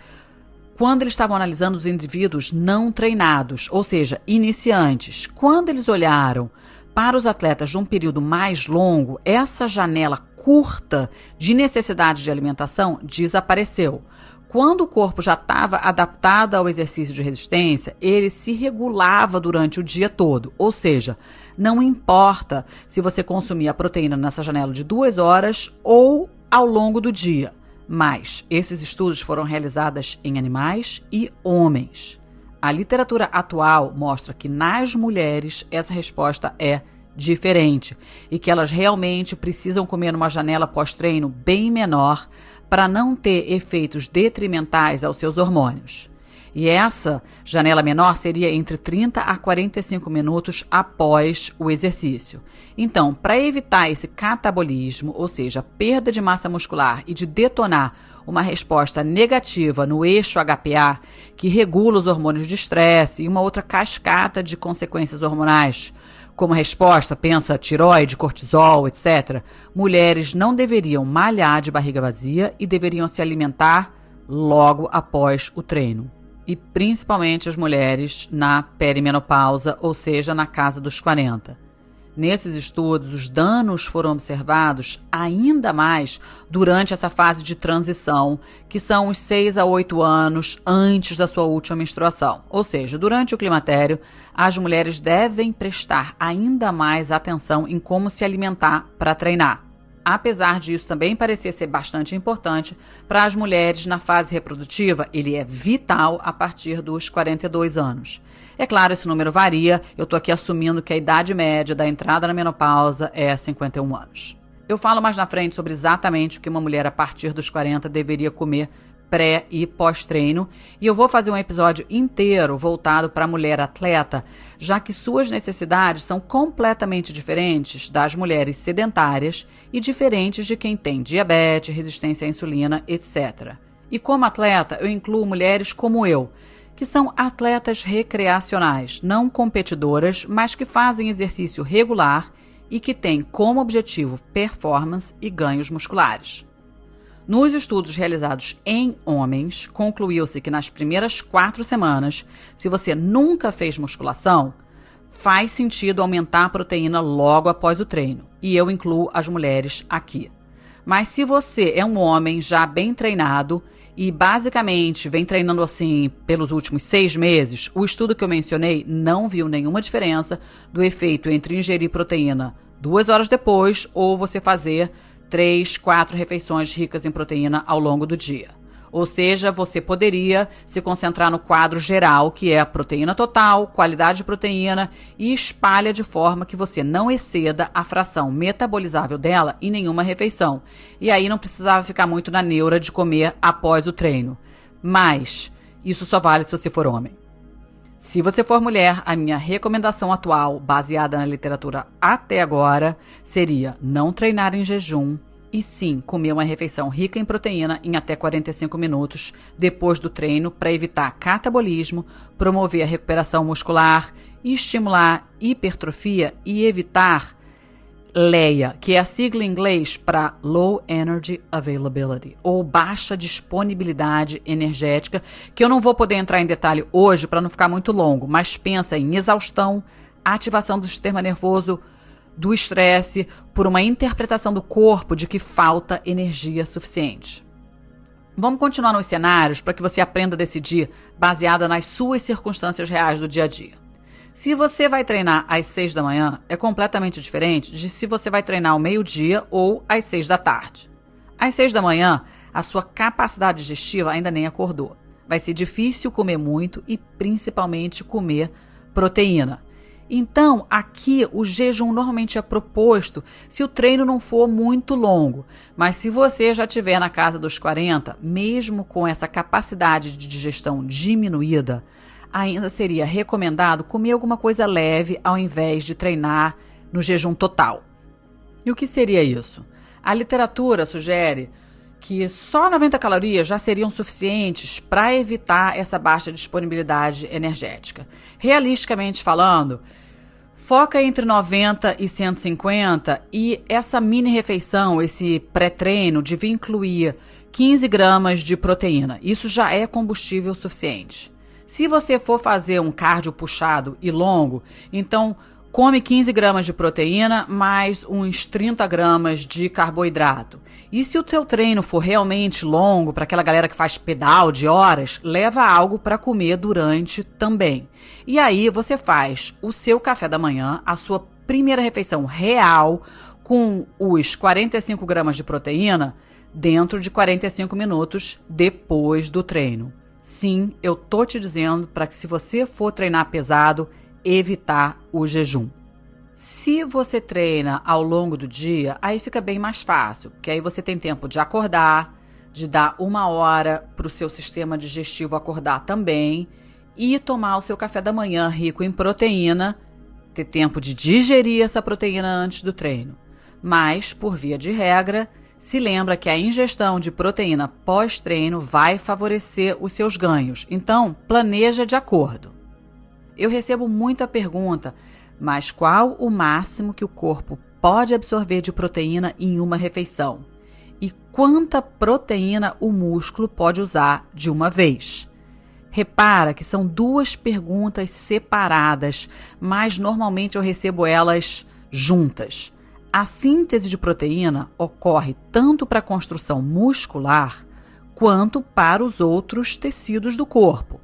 quando eles estavam analisando os indivíduos não treinados, ou seja, iniciantes. Quando eles olharam para os atletas de um período mais longo, essa janela curta de necessidade de alimentação desapareceu. Quando o corpo já estava adaptado ao exercício de resistência, ele se regulava durante o dia todo. Ou seja, não importa se você consumir a proteína nessa janela de 2 horas ou ao longo do dia. Mas esses estudos foram realizados em animais e homens. A literatura atual mostra que nas mulheres essa resposta é diferente e que elas realmente precisam comer numa janela pós-treino bem menor para não ter efeitos detrimentais aos seus hormônios. E essa janela menor seria entre 30 a 45 minutos após o exercício. Então, para evitar esse catabolismo, ou seja, perda de massa muscular e de detonar uma resposta negativa no eixo HPA, que regula os hormônios de estresse e uma outra cascata de consequências hormonais, como resposta, pensa tireoide, cortisol, etc., mulheres não deveriam malhar de barriga vazia e deveriam se alimentar logo após o treino. E principalmente as mulheres na perimenopausa, ou seja, na casa dos 40. Nesses estudos, os danos foram observados ainda mais durante essa fase de transição, que são os 6 a 8 anos antes da sua última menstruação. Ou seja, durante o climatério, as mulheres devem prestar ainda mais atenção em como se alimentar para treinar. Apesar disso também parecer ser bastante importante, para as mulheres na fase reprodutiva, ele é vital a partir dos 42 anos. É claro, esse número varia, eu estou aqui assumindo que a idade média da entrada na menopausa é 51 anos. Eu falo mais na frente sobre exatamente o que uma mulher a partir dos 40 deveria comer pré e pós-treino, e eu vou fazer um episódio inteiro voltado para a mulher atleta, já que suas necessidades são completamente diferentes das mulheres sedentárias e diferentes de quem tem diabetes, resistência à insulina, etc. E como atleta, eu incluo mulheres como eu, que são atletas recreacionais, não competidoras, mas que fazem exercício regular e que têm como objetivo performance e ganhos musculares. Nos estudos realizados em homens, concluiu-se que nas primeiras 4 semanas, se você nunca fez musculação, faz sentido aumentar a proteína logo após o treino. E eu incluo as mulheres aqui. Mas se você é um homem já bem treinado e basicamente vem treinando assim pelos últimos 6 meses, o estudo que eu mencionei não viu nenhuma diferença do efeito entre ingerir proteína 2 horas depois ou você fazer 3, 4 refeições ricas em proteína ao longo do dia. Ou seja, você poderia se concentrar no quadro geral, que é a proteína total, qualidade de proteína, e espalha de forma que você não exceda a fração metabolizável dela em nenhuma refeição. E aí não precisava ficar muito na neura de comer após o treino. Mas isso só vale se você for homem. Se você for mulher, a minha recomendação atual, baseada na literatura até agora, seria não treinar em jejum, e sim, comer uma refeição rica em proteína em até 45 minutos depois do treino para evitar catabolismo, promover a recuperação muscular, estimular hipertrofia e evitar LEA, que é a sigla em inglês para Low Energy Availability, ou baixa disponibilidade energética, que eu não vou poder entrar em detalhe hoje para não ficar muito longo, mas pensa em exaustão, ativação do sistema nervoso, do estresse, por uma interpretação do corpo de que falta energia suficiente. Vamos continuar nos cenários para que você aprenda a decidir baseada nas suas circunstâncias reais do dia a dia. Se você vai treinar às 6 da manhã, é completamente diferente de se você vai treinar ao meio-dia ou às 6 da tarde. Às 6 da manhã, a sua capacidade digestiva ainda nem acordou. Vai ser difícil comer muito e principalmente comer proteína. Então, aqui o jejum normalmente é proposto se o treino não for muito longo. Mas se você já estiver na casa dos 40, mesmo com essa capacidade de digestão diminuída, ainda seria recomendado comer alguma coisa leve ao invés de treinar no jejum total. E o que seria isso? A literatura sugere que só 90 calorias já seriam suficientes para evitar essa baixa disponibilidade energética. Realisticamente falando, foca entre 90 e 150 e essa mini refeição, esse pré-treino, devia incluir 15 gramas de proteína. Isso já é combustível suficiente. Se você for fazer um cardio puxado e longo, então come 15 gramas de proteína mais uns 30 gramas de carboidrato. E se o seu treino for realmente longo, para aquela galera que faz pedal de horas, leva algo para comer durante também. E aí você faz o seu café da manhã, a sua primeira refeição real, com os 45 gramas de proteína, dentro de 45 minutos depois do treino. Sim, eu tô te dizendo para que se você for treinar pesado, evitar o jejum. Se você treina ao longo do dia, aí fica bem mais fácil, porque aí você tem tempo de acordar, de dar 1 hora para o seu sistema digestivo acordar também e tomar o seu café da manhã rico em proteína, ter tempo de digerir essa proteína antes do treino. Mas, por via de regra, se lembra que a ingestão de proteína pós-treino vai favorecer os seus ganhos, então planeja de acordo. Eu recebo muita pergunta, mas qual o máximo que o corpo pode absorver de proteína em uma refeição? E quanta proteína o músculo pode usar de uma vez? Repara que são 2 perguntas separadas, mas normalmente eu recebo elas juntas. A síntese de proteína ocorre tanto para a construção muscular quanto para os outros tecidos do corpo.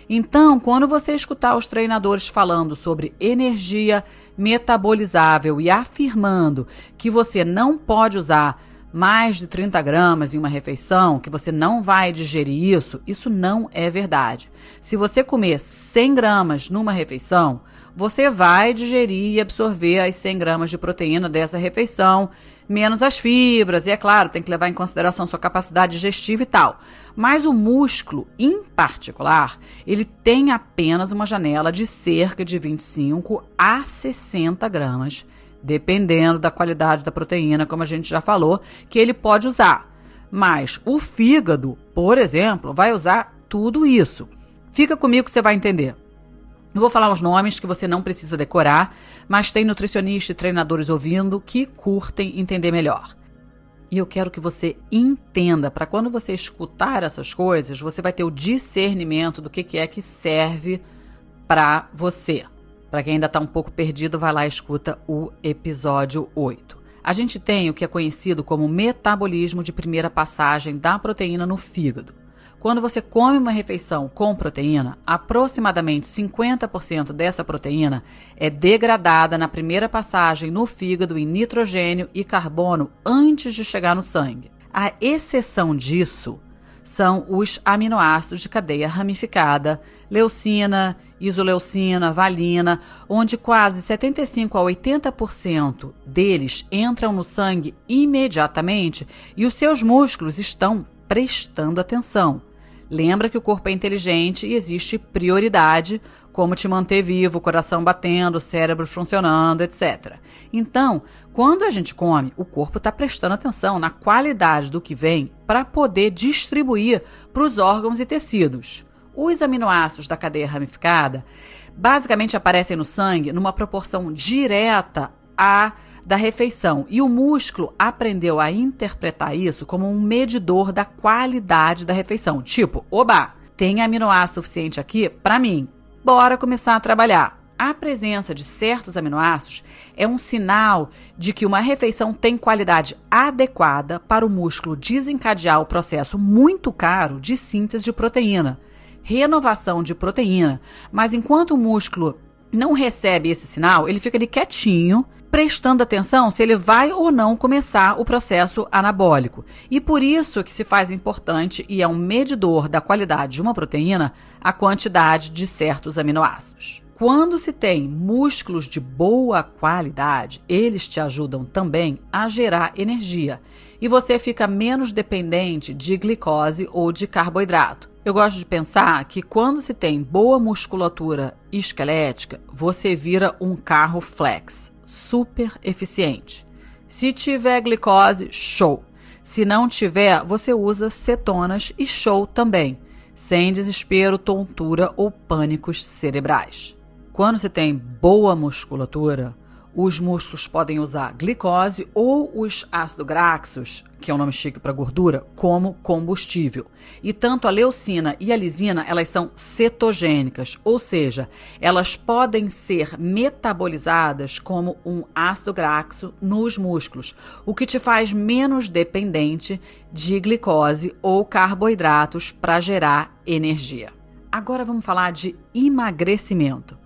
Então, quando você escutar os treinadores falando sobre energia metabolizável e afirmando que você não pode usar mais de 30 gramas em uma refeição, que você não vai digerir isso não é verdade. Se você comer 100 gramas numa refeição, você vai digerir e absorver as 100 gramas de proteína dessa refeição, menos as fibras, e é claro, tem que levar em consideração sua capacidade digestiva e tal. Mas o músculo, em particular, ele tem apenas uma janela de cerca de 25 a 60 gramas, dependendo da qualidade da proteína, como a gente já falou, que ele pode usar. Mas o fígado, por exemplo, vai usar tudo isso. Fica comigo que você vai entender. Eu vou falar os nomes que você não precisa decorar, mas tem nutricionista e treinadores ouvindo que curtem entender melhor. E eu quero que você entenda, para quando você escutar essas coisas, você vai ter o discernimento do que é que serve para você. Para quem ainda está um pouco perdido, vai lá e escuta o episódio 8. A gente tem o que é conhecido como metabolismo de primeira passagem da proteína no fígado. Quando você come uma refeição com proteína, aproximadamente 50% dessa proteína é degradada na primeira passagem no fígado em nitrogênio e carbono antes de chegar no sangue. A exceção disso são os aminoácidos de cadeia ramificada, leucina, isoleucina, valina, onde quase 75% a 80% deles entram no sangue imediatamente e os seus músculos estão prestando atenção. Lembra que o corpo é inteligente e existe prioridade, como te manter vivo, o coração batendo, o cérebro funcionando, etc. Então, quando a gente come, o corpo está prestando atenção na qualidade do que vem para poder distribuir para os órgãos e tecidos. Os aminoácidos da cadeia ramificada basicamente aparecem no sangue numa proporção direta da refeição. E o músculo aprendeu a interpretar isso como um medidor da qualidade da refeição. Tipo, oba, tem aminoácido suficiente aqui para mim. Bora começar a trabalhar. A presença de certos aminoácidos é um sinal de que uma refeição tem qualidade adequada para o músculo desencadear o processo muito caro de síntese de proteína, renovação de proteína. Mas enquanto o músculo não recebe esse sinal, ele fica ali quietinho, prestando atenção se ele vai ou não começar o processo anabólico. E por isso que se faz importante e é um medidor da qualidade de uma proteína a quantidade de certos aminoácidos. Quando se tem músculos de boa qualidade, eles te ajudam também a gerar energia e você fica menos dependente de glicose ou de carboidrato. Eu gosto de pensar que quando se tem boa musculatura esquelética, você vira um carro flex, super eficiente. Se tiver glicose, show. Se não tiver, você usa cetonas e show também, sem desespero, tontura ou pânicos cerebrais. Quando se tem boa musculatura, os músculos podem usar glicose ou os ácidos graxos, que é um nome chique para gordura, como combustível. E tanto a leucina e a lisina, elas são cetogênicas, ou seja, elas podem ser metabolizadas como um ácido graxo nos músculos, o que te faz menos dependente de glicose ou carboidratos para gerar energia. Agora vamos falar de emagrecimento.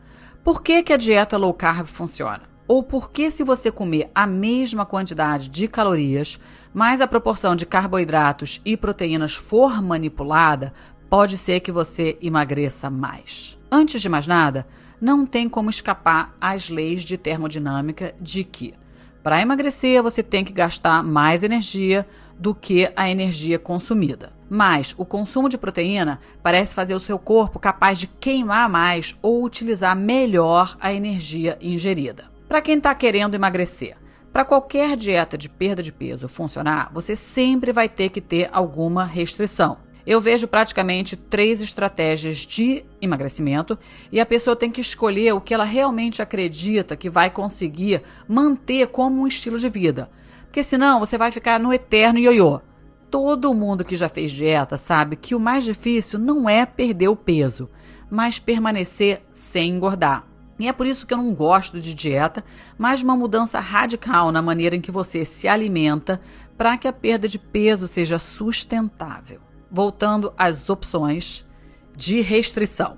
Por que a dieta low carb funciona? Ou porque se você comer a mesma quantidade de calorias, mas a proporção de carboidratos e proteínas for manipulada, pode ser que você emagreça mais. Antes de mais nada, não tem como escapar às leis de termodinâmica de que, para emagrecer, você tem que gastar mais energia do que a energia consumida. Mas o consumo de proteína parece fazer o seu corpo capaz de queimar mais ou utilizar melhor a energia ingerida. Para quem está querendo emagrecer, para qualquer dieta de perda de peso funcionar, você sempre vai ter que ter alguma restrição. Eu vejo praticamente 3 estratégias de emagrecimento e a pessoa tem que escolher o que ela realmente acredita que vai conseguir manter como um estilo de vida. Porque senão você vai ficar no eterno ioiô. Todo mundo que já fez dieta sabe que o mais difícil não é perder o peso, mas permanecer sem engordar. E é por isso que eu não gosto de dieta, mas uma mudança radical na maneira em que você se alimenta para que a perda de peso seja sustentável. Voltando às opções de restrição.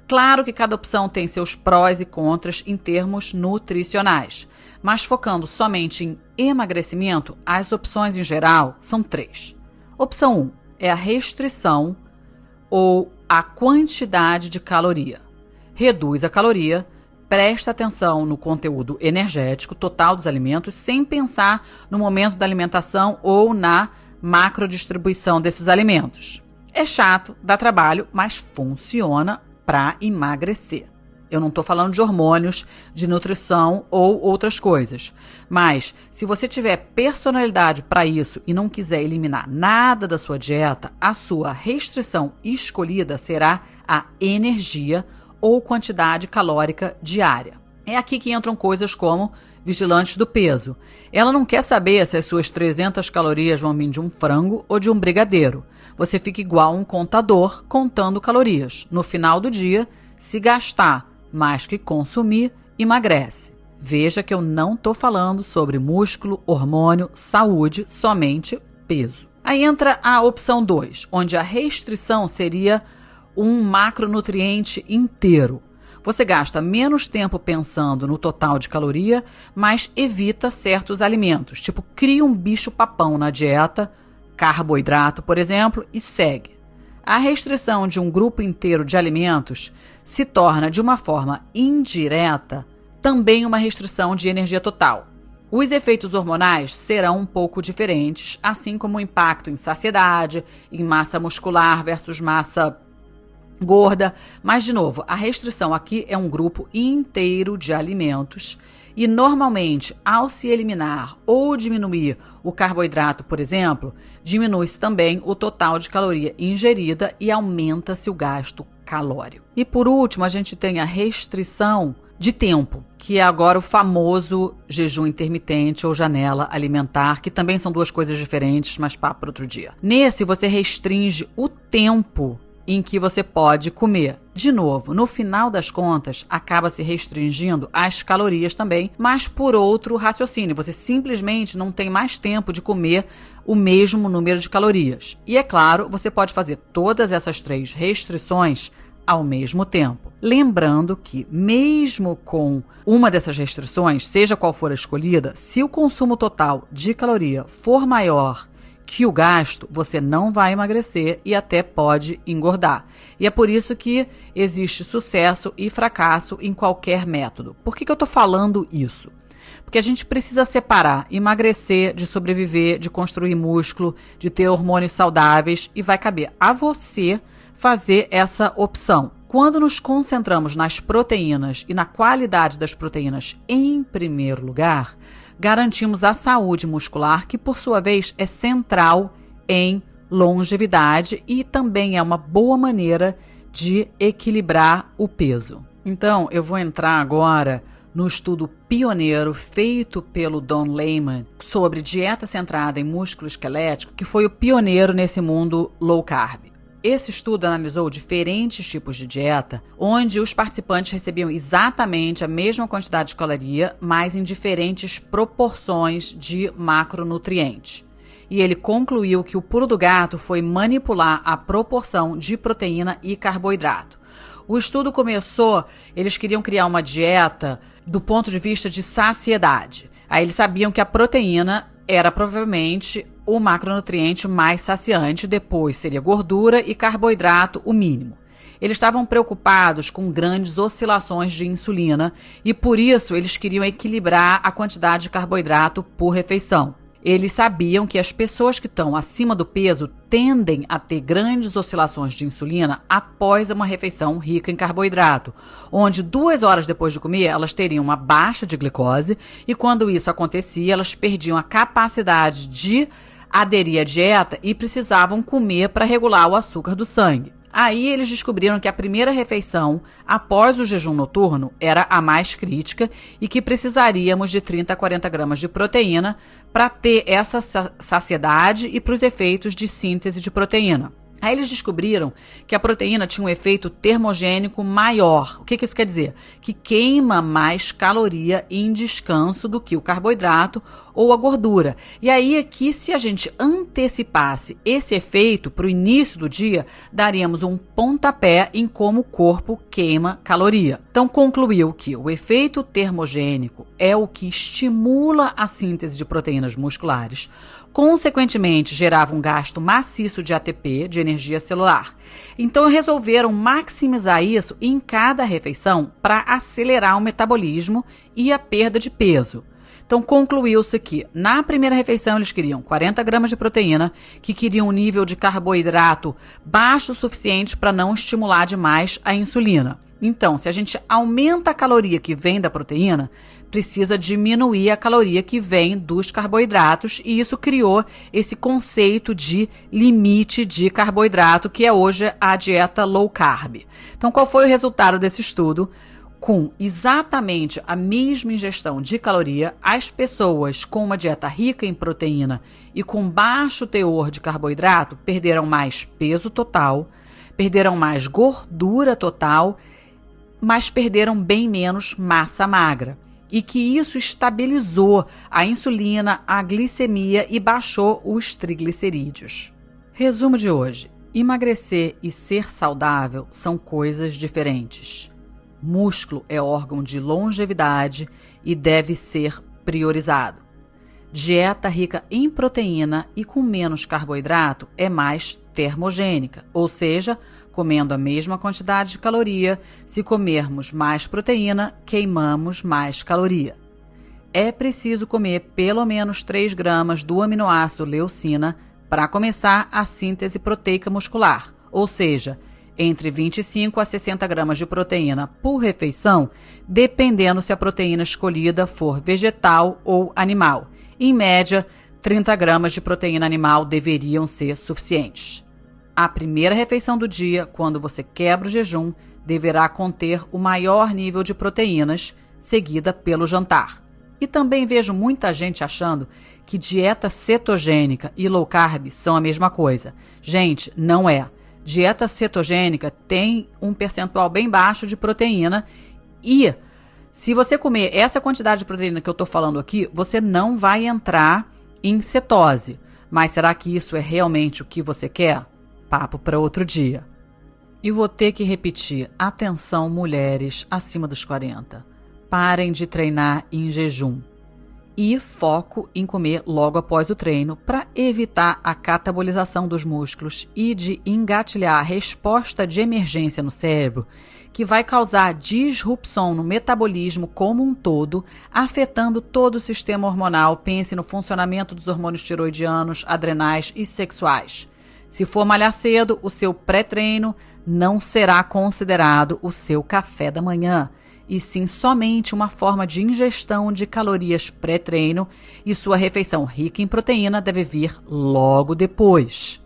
Claro que cada opção tem seus prós e contras em termos nutricionais, mas focando somente em emagrecimento, as opções em geral são 3. Opção 1 é a restrição ou a quantidade de caloria. Reduz a caloria, presta atenção no conteúdo energético total dos alimentos sem pensar no momento da alimentação ou na macrodistribuição desses alimentos. É chato, dá trabalho, mas funciona para emagrecer. Eu não estou falando de hormônios, de nutrição ou outras coisas. Mas se você tiver personalidade para isso e não quiser eliminar nada da sua dieta, a sua restrição escolhida será a energia ou quantidade calórica diária. É aqui que entram coisas como vigilantes do peso. Ela não quer saber se as suas 300 calorias vão vir de um frango ou de um brigadeiro. Você fica igual um contador contando calorias. No final do dia, se gastar mais que consumir, emagrece. Veja que eu não estou falando sobre músculo, hormônio, saúde, somente peso. Aí entra a opção 2, onde a restrição seria um macronutriente inteiro. Você gasta menos tempo pensando no total de caloria, mas evita certos alimentos, tipo cria um bicho-papão na dieta, carboidrato, por exemplo, e segue. A restrição de um grupo inteiro de alimentos se torna, de uma forma indireta, também uma restrição de energia total. Os efeitos hormonais serão um pouco diferentes, assim como o impacto em saciedade, em massa muscular versus massa gorda. Mas, de novo, a restrição aqui é um grupo inteiro de alimentos e, normalmente, ao se eliminar ou diminuir o carboidrato, por exemplo, diminui-se também o total de caloria ingerida e aumenta-se o gasto calórico. E, por último, a gente tem a restrição de tempo, que é agora o famoso jejum intermitente ou janela alimentar, que também são duas coisas diferentes, mas papo para outro dia. Nesse, você restringe o tempo em que você pode comer. De novo, no final das contas, acaba se restringindo as calorias também, mas por outro raciocínio. Você simplesmente não tem mais tempo de comer o mesmo número de calorias. E é claro, você pode fazer todas essas 3 restrições ao mesmo tempo. Lembrando que, mesmo com uma dessas restrições, seja qual for a escolhida, se o consumo total de caloria for maior que o gasto, você não vai emagrecer e até pode engordar. E é por isso que existe sucesso e fracasso em qualquer método. Por que eu estou falando isso? Porque a gente precisa separar emagrecer de sobreviver, de construir músculo, de ter hormônios saudáveis, e vai caber a você fazer essa opção. Quando nos concentramos nas proteínas e na qualidade das proteínas em primeiro lugar, garantimos a saúde muscular, que por sua vez é central em longevidade e também é uma boa maneira de equilibrar o peso. Então, eu vou entrar agora no estudo pioneiro feito pelo Don Layman sobre dieta centrada em músculo esquelético, que foi o pioneiro nesse mundo low carb. Esse estudo analisou diferentes tipos de dieta, onde os participantes recebiam exatamente a mesma quantidade de caloria, mas em diferentes proporções de macronutrientes. E ele concluiu que o pulo do gato foi manipular a proporção de proteína e carboidrato. O estudo começou, eles queriam criar uma dieta do ponto de vista de saciedade. Aí eles sabiam que a proteína era provavelmente o macronutriente mais saciante, depois seria gordura e carboidrato o mínimo. Eles estavam preocupados com grandes oscilações de insulina e por isso eles queriam equilibrar a quantidade de carboidrato por refeição. Eles sabiam que as pessoas que estão acima do peso tendem a ter grandes oscilações de insulina após uma refeição rica em carboidrato, onde 2 horas depois de comer elas teriam uma baixa de glicose e quando isso acontecia elas perdiam a capacidade de aderir à dieta e precisavam comer para regular o açúcar do sangue. Aí eles descobriram que a primeira refeição, após o jejum noturno, era a mais crítica e que precisaríamos de 30 a 40 gramas de proteína para ter essa saciedade e para os efeitos de síntese de proteína. Aí eles descobriram que a proteína tinha um efeito termogênico maior. O que isso quer dizer? Que queima mais caloria em descanso do que o carboidrato ou a gordura. E aí aqui, se a gente antecipasse esse efeito para o início do dia, daríamos um pontapé em como o corpo queima caloria. Então concluiu que o efeito termogênico é o que estimula a síntese de proteínas musculares, consequentemente gerava um gasto maciço de ATP, de energia celular. Então resolveram maximizar isso em cada refeição para acelerar o metabolismo e a perda de peso. Então concluiu-se que na primeira refeição eles queriam 40 gramas de proteína, que queriam um nível de carboidrato baixo o suficiente para não estimular demais a insulina. Então, se a gente aumenta a caloria que vem da proteína, precisa diminuir a caloria que vem dos carboidratos e isso criou esse conceito de limite de carboidrato, que é hoje a dieta low carb. Então, qual foi o resultado desse estudo? Com exatamente a mesma ingestão de caloria, as pessoas com uma dieta rica em proteína e com baixo teor de carboidrato perderam mais peso total, perderam mais gordura total, mas perderam bem menos massa magra. e que isso estabilizou a insulina, a glicemia e baixou os triglicerídeos. Resumo de hoje: emagrecer e ser saudável são coisas diferentes. Músculo é órgão de longevidade e deve ser priorizado. Dieta rica em proteína e com menos carboidrato é mais termogênica, ou seja, comendo a mesma quantidade de caloria, se comermos mais proteína, queimamos mais caloria. É preciso comer pelo menos 3 gramas do aminoácido leucina para começar a síntese proteica muscular, ou seja, entre 25 a 60 gramas de proteína por refeição, dependendo se a proteína escolhida for vegetal ou animal. Em média, 30 gramas de proteína animal deveriam ser suficientes. A primeira refeição do dia, quando você quebra o jejum, deverá conter o maior nível de proteínas, seguida pelo jantar. E também vejo muita gente achando que dieta cetogênica e low carb são a mesma coisa. Gente, não é. Dieta cetogênica tem um percentual bem baixo de proteína e se você comer essa quantidade de proteína que eu estou falando aqui, você não vai entrar em cetose. Mas será que isso é realmente o que você quer? Papo para outro dia. E vou ter que repetir. Atenção, mulheres acima dos 40. Parem de treinar em jejum. E foco em comer logo após o treino para evitar a catabolização dos músculos e de engatilhar a resposta de emergência no cérebro, que vai causar disrupção no metabolismo como um todo, afetando todo o sistema hormonal. Pense no funcionamento dos hormônios tiroidianos, adrenais e sexuais. Se for malhar cedo, o seu pré-treino não será considerado o seu café da manhã, e sim somente uma forma de ingestão de calorias pré-treino, e sua refeição rica em proteína deve vir logo depois.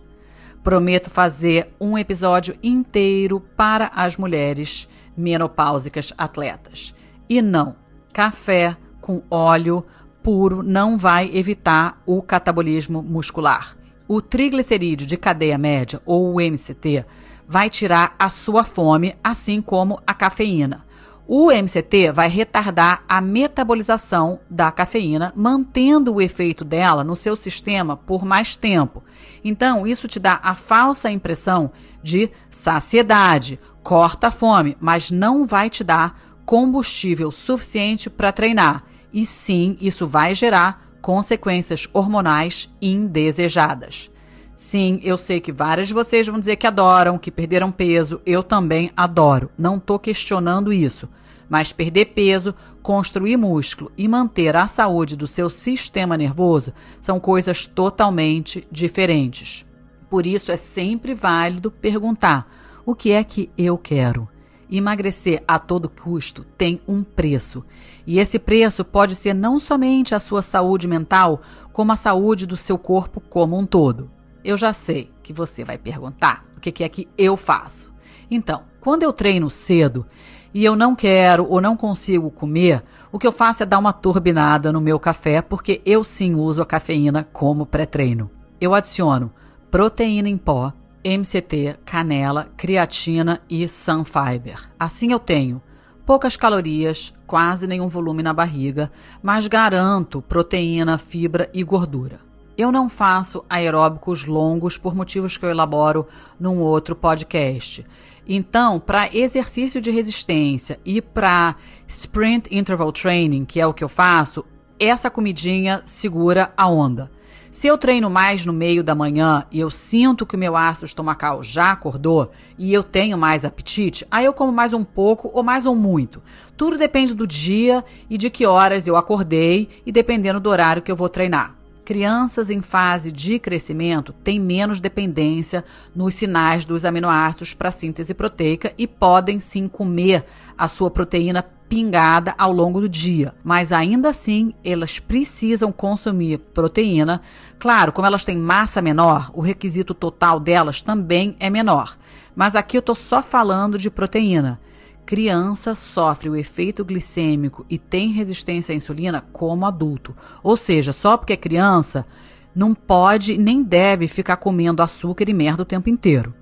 Prometo fazer um episódio inteiro para as mulheres menopáusicas atletas. E não, café com óleo puro não vai evitar o catabolismo muscular. O triglicerídeo de cadeia média, ou o MCT, vai tirar a sua fome, assim como a cafeína. O MCT vai retardar a metabolização da cafeína, mantendo o efeito dela no seu sistema por mais tempo. Então, isso te dá a falsa impressão de saciedade, corta a fome, mas não vai te dar combustível suficiente para treinar. E sim, isso vai gerar consequências hormonais indesejadas. Sim, eu sei que várias de vocês vão dizer que adoram, que perderam peso. Eu também adoro. Não estou questionando isso. Mas perder peso, construir músculo e manter a saúde do seu sistema nervoso são coisas totalmente diferentes. Por isso é sempre válido perguntar: o que é que eu quero? Emagrecer a todo custo tem um preço. E esse preço pode ser não somente a sua saúde mental, como a saúde do seu corpo como um todo. Eu já sei que você vai perguntar o que é que eu faço. Então, quando eu treino cedo e eu não quero ou não consigo comer, o que eu faço é dar uma turbinada no meu café, porque eu sim uso a cafeína como pré-treino. Eu adiciono proteína em pó, MCT, canela, creatina e Sunfiber. Assim eu tenho poucas calorias, quase nenhum volume na barriga, mas garanto proteína, fibra e gordura. Eu não faço aeróbicos longos por motivos que eu elaboro num outro podcast. Então, para exercício de resistência e para Sprint Interval Training, que é o que eu faço, essa comidinha segura a onda. Se eu treino mais no meio da manhã e eu sinto que o meu ácido estomacal já acordou e eu tenho mais apetite, aí eu como mais um pouco ou mais um muito. Tudo depende do dia e de que horas eu acordei e dependendo do horário que eu vou treinar. Crianças em fase de crescimento têm menos dependência nos sinais dos aminoácidos para síntese proteica e podem sim comer a sua proteína pingada ao longo do dia, mas ainda assim elas precisam consumir proteína. Claro, como elas têm massa menor, o requisito total delas também é menor, mas aqui eu estou só falando de proteína. Criança sofre o efeito glicêmico e tem resistência à insulina como adulto. Ou seja, só porque é criança, não pode nem deve ficar comendo açúcar e merda o tempo inteiro.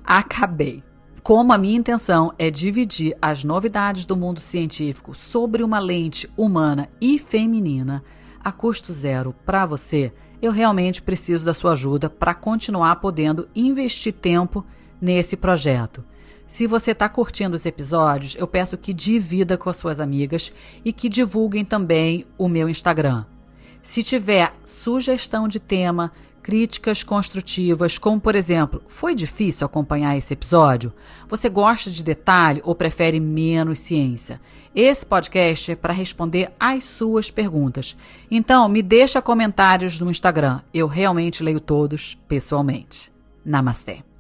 Acabei. como a minha intenção é dividir as novidades do mundo científico sobre uma lente humana e feminina a custo zero para você, eu realmente preciso da sua ajuda para continuar podendo investir tempo nesse projeto. Se você está curtindo os episódios, eu peço que divida com as suas amigas e que divulguem também o meu Instagram. Se tiver sugestão de tema, críticas construtivas, como por exemplo, foi difícil acompanhar esse episódio? Você gosta de detalhe ou prefere menos ciência? Esse podcast é para responder às suas perguntas. Então, me deixa comentários no Instagram. Eu realmente leio todos pessoalmente. Namastê.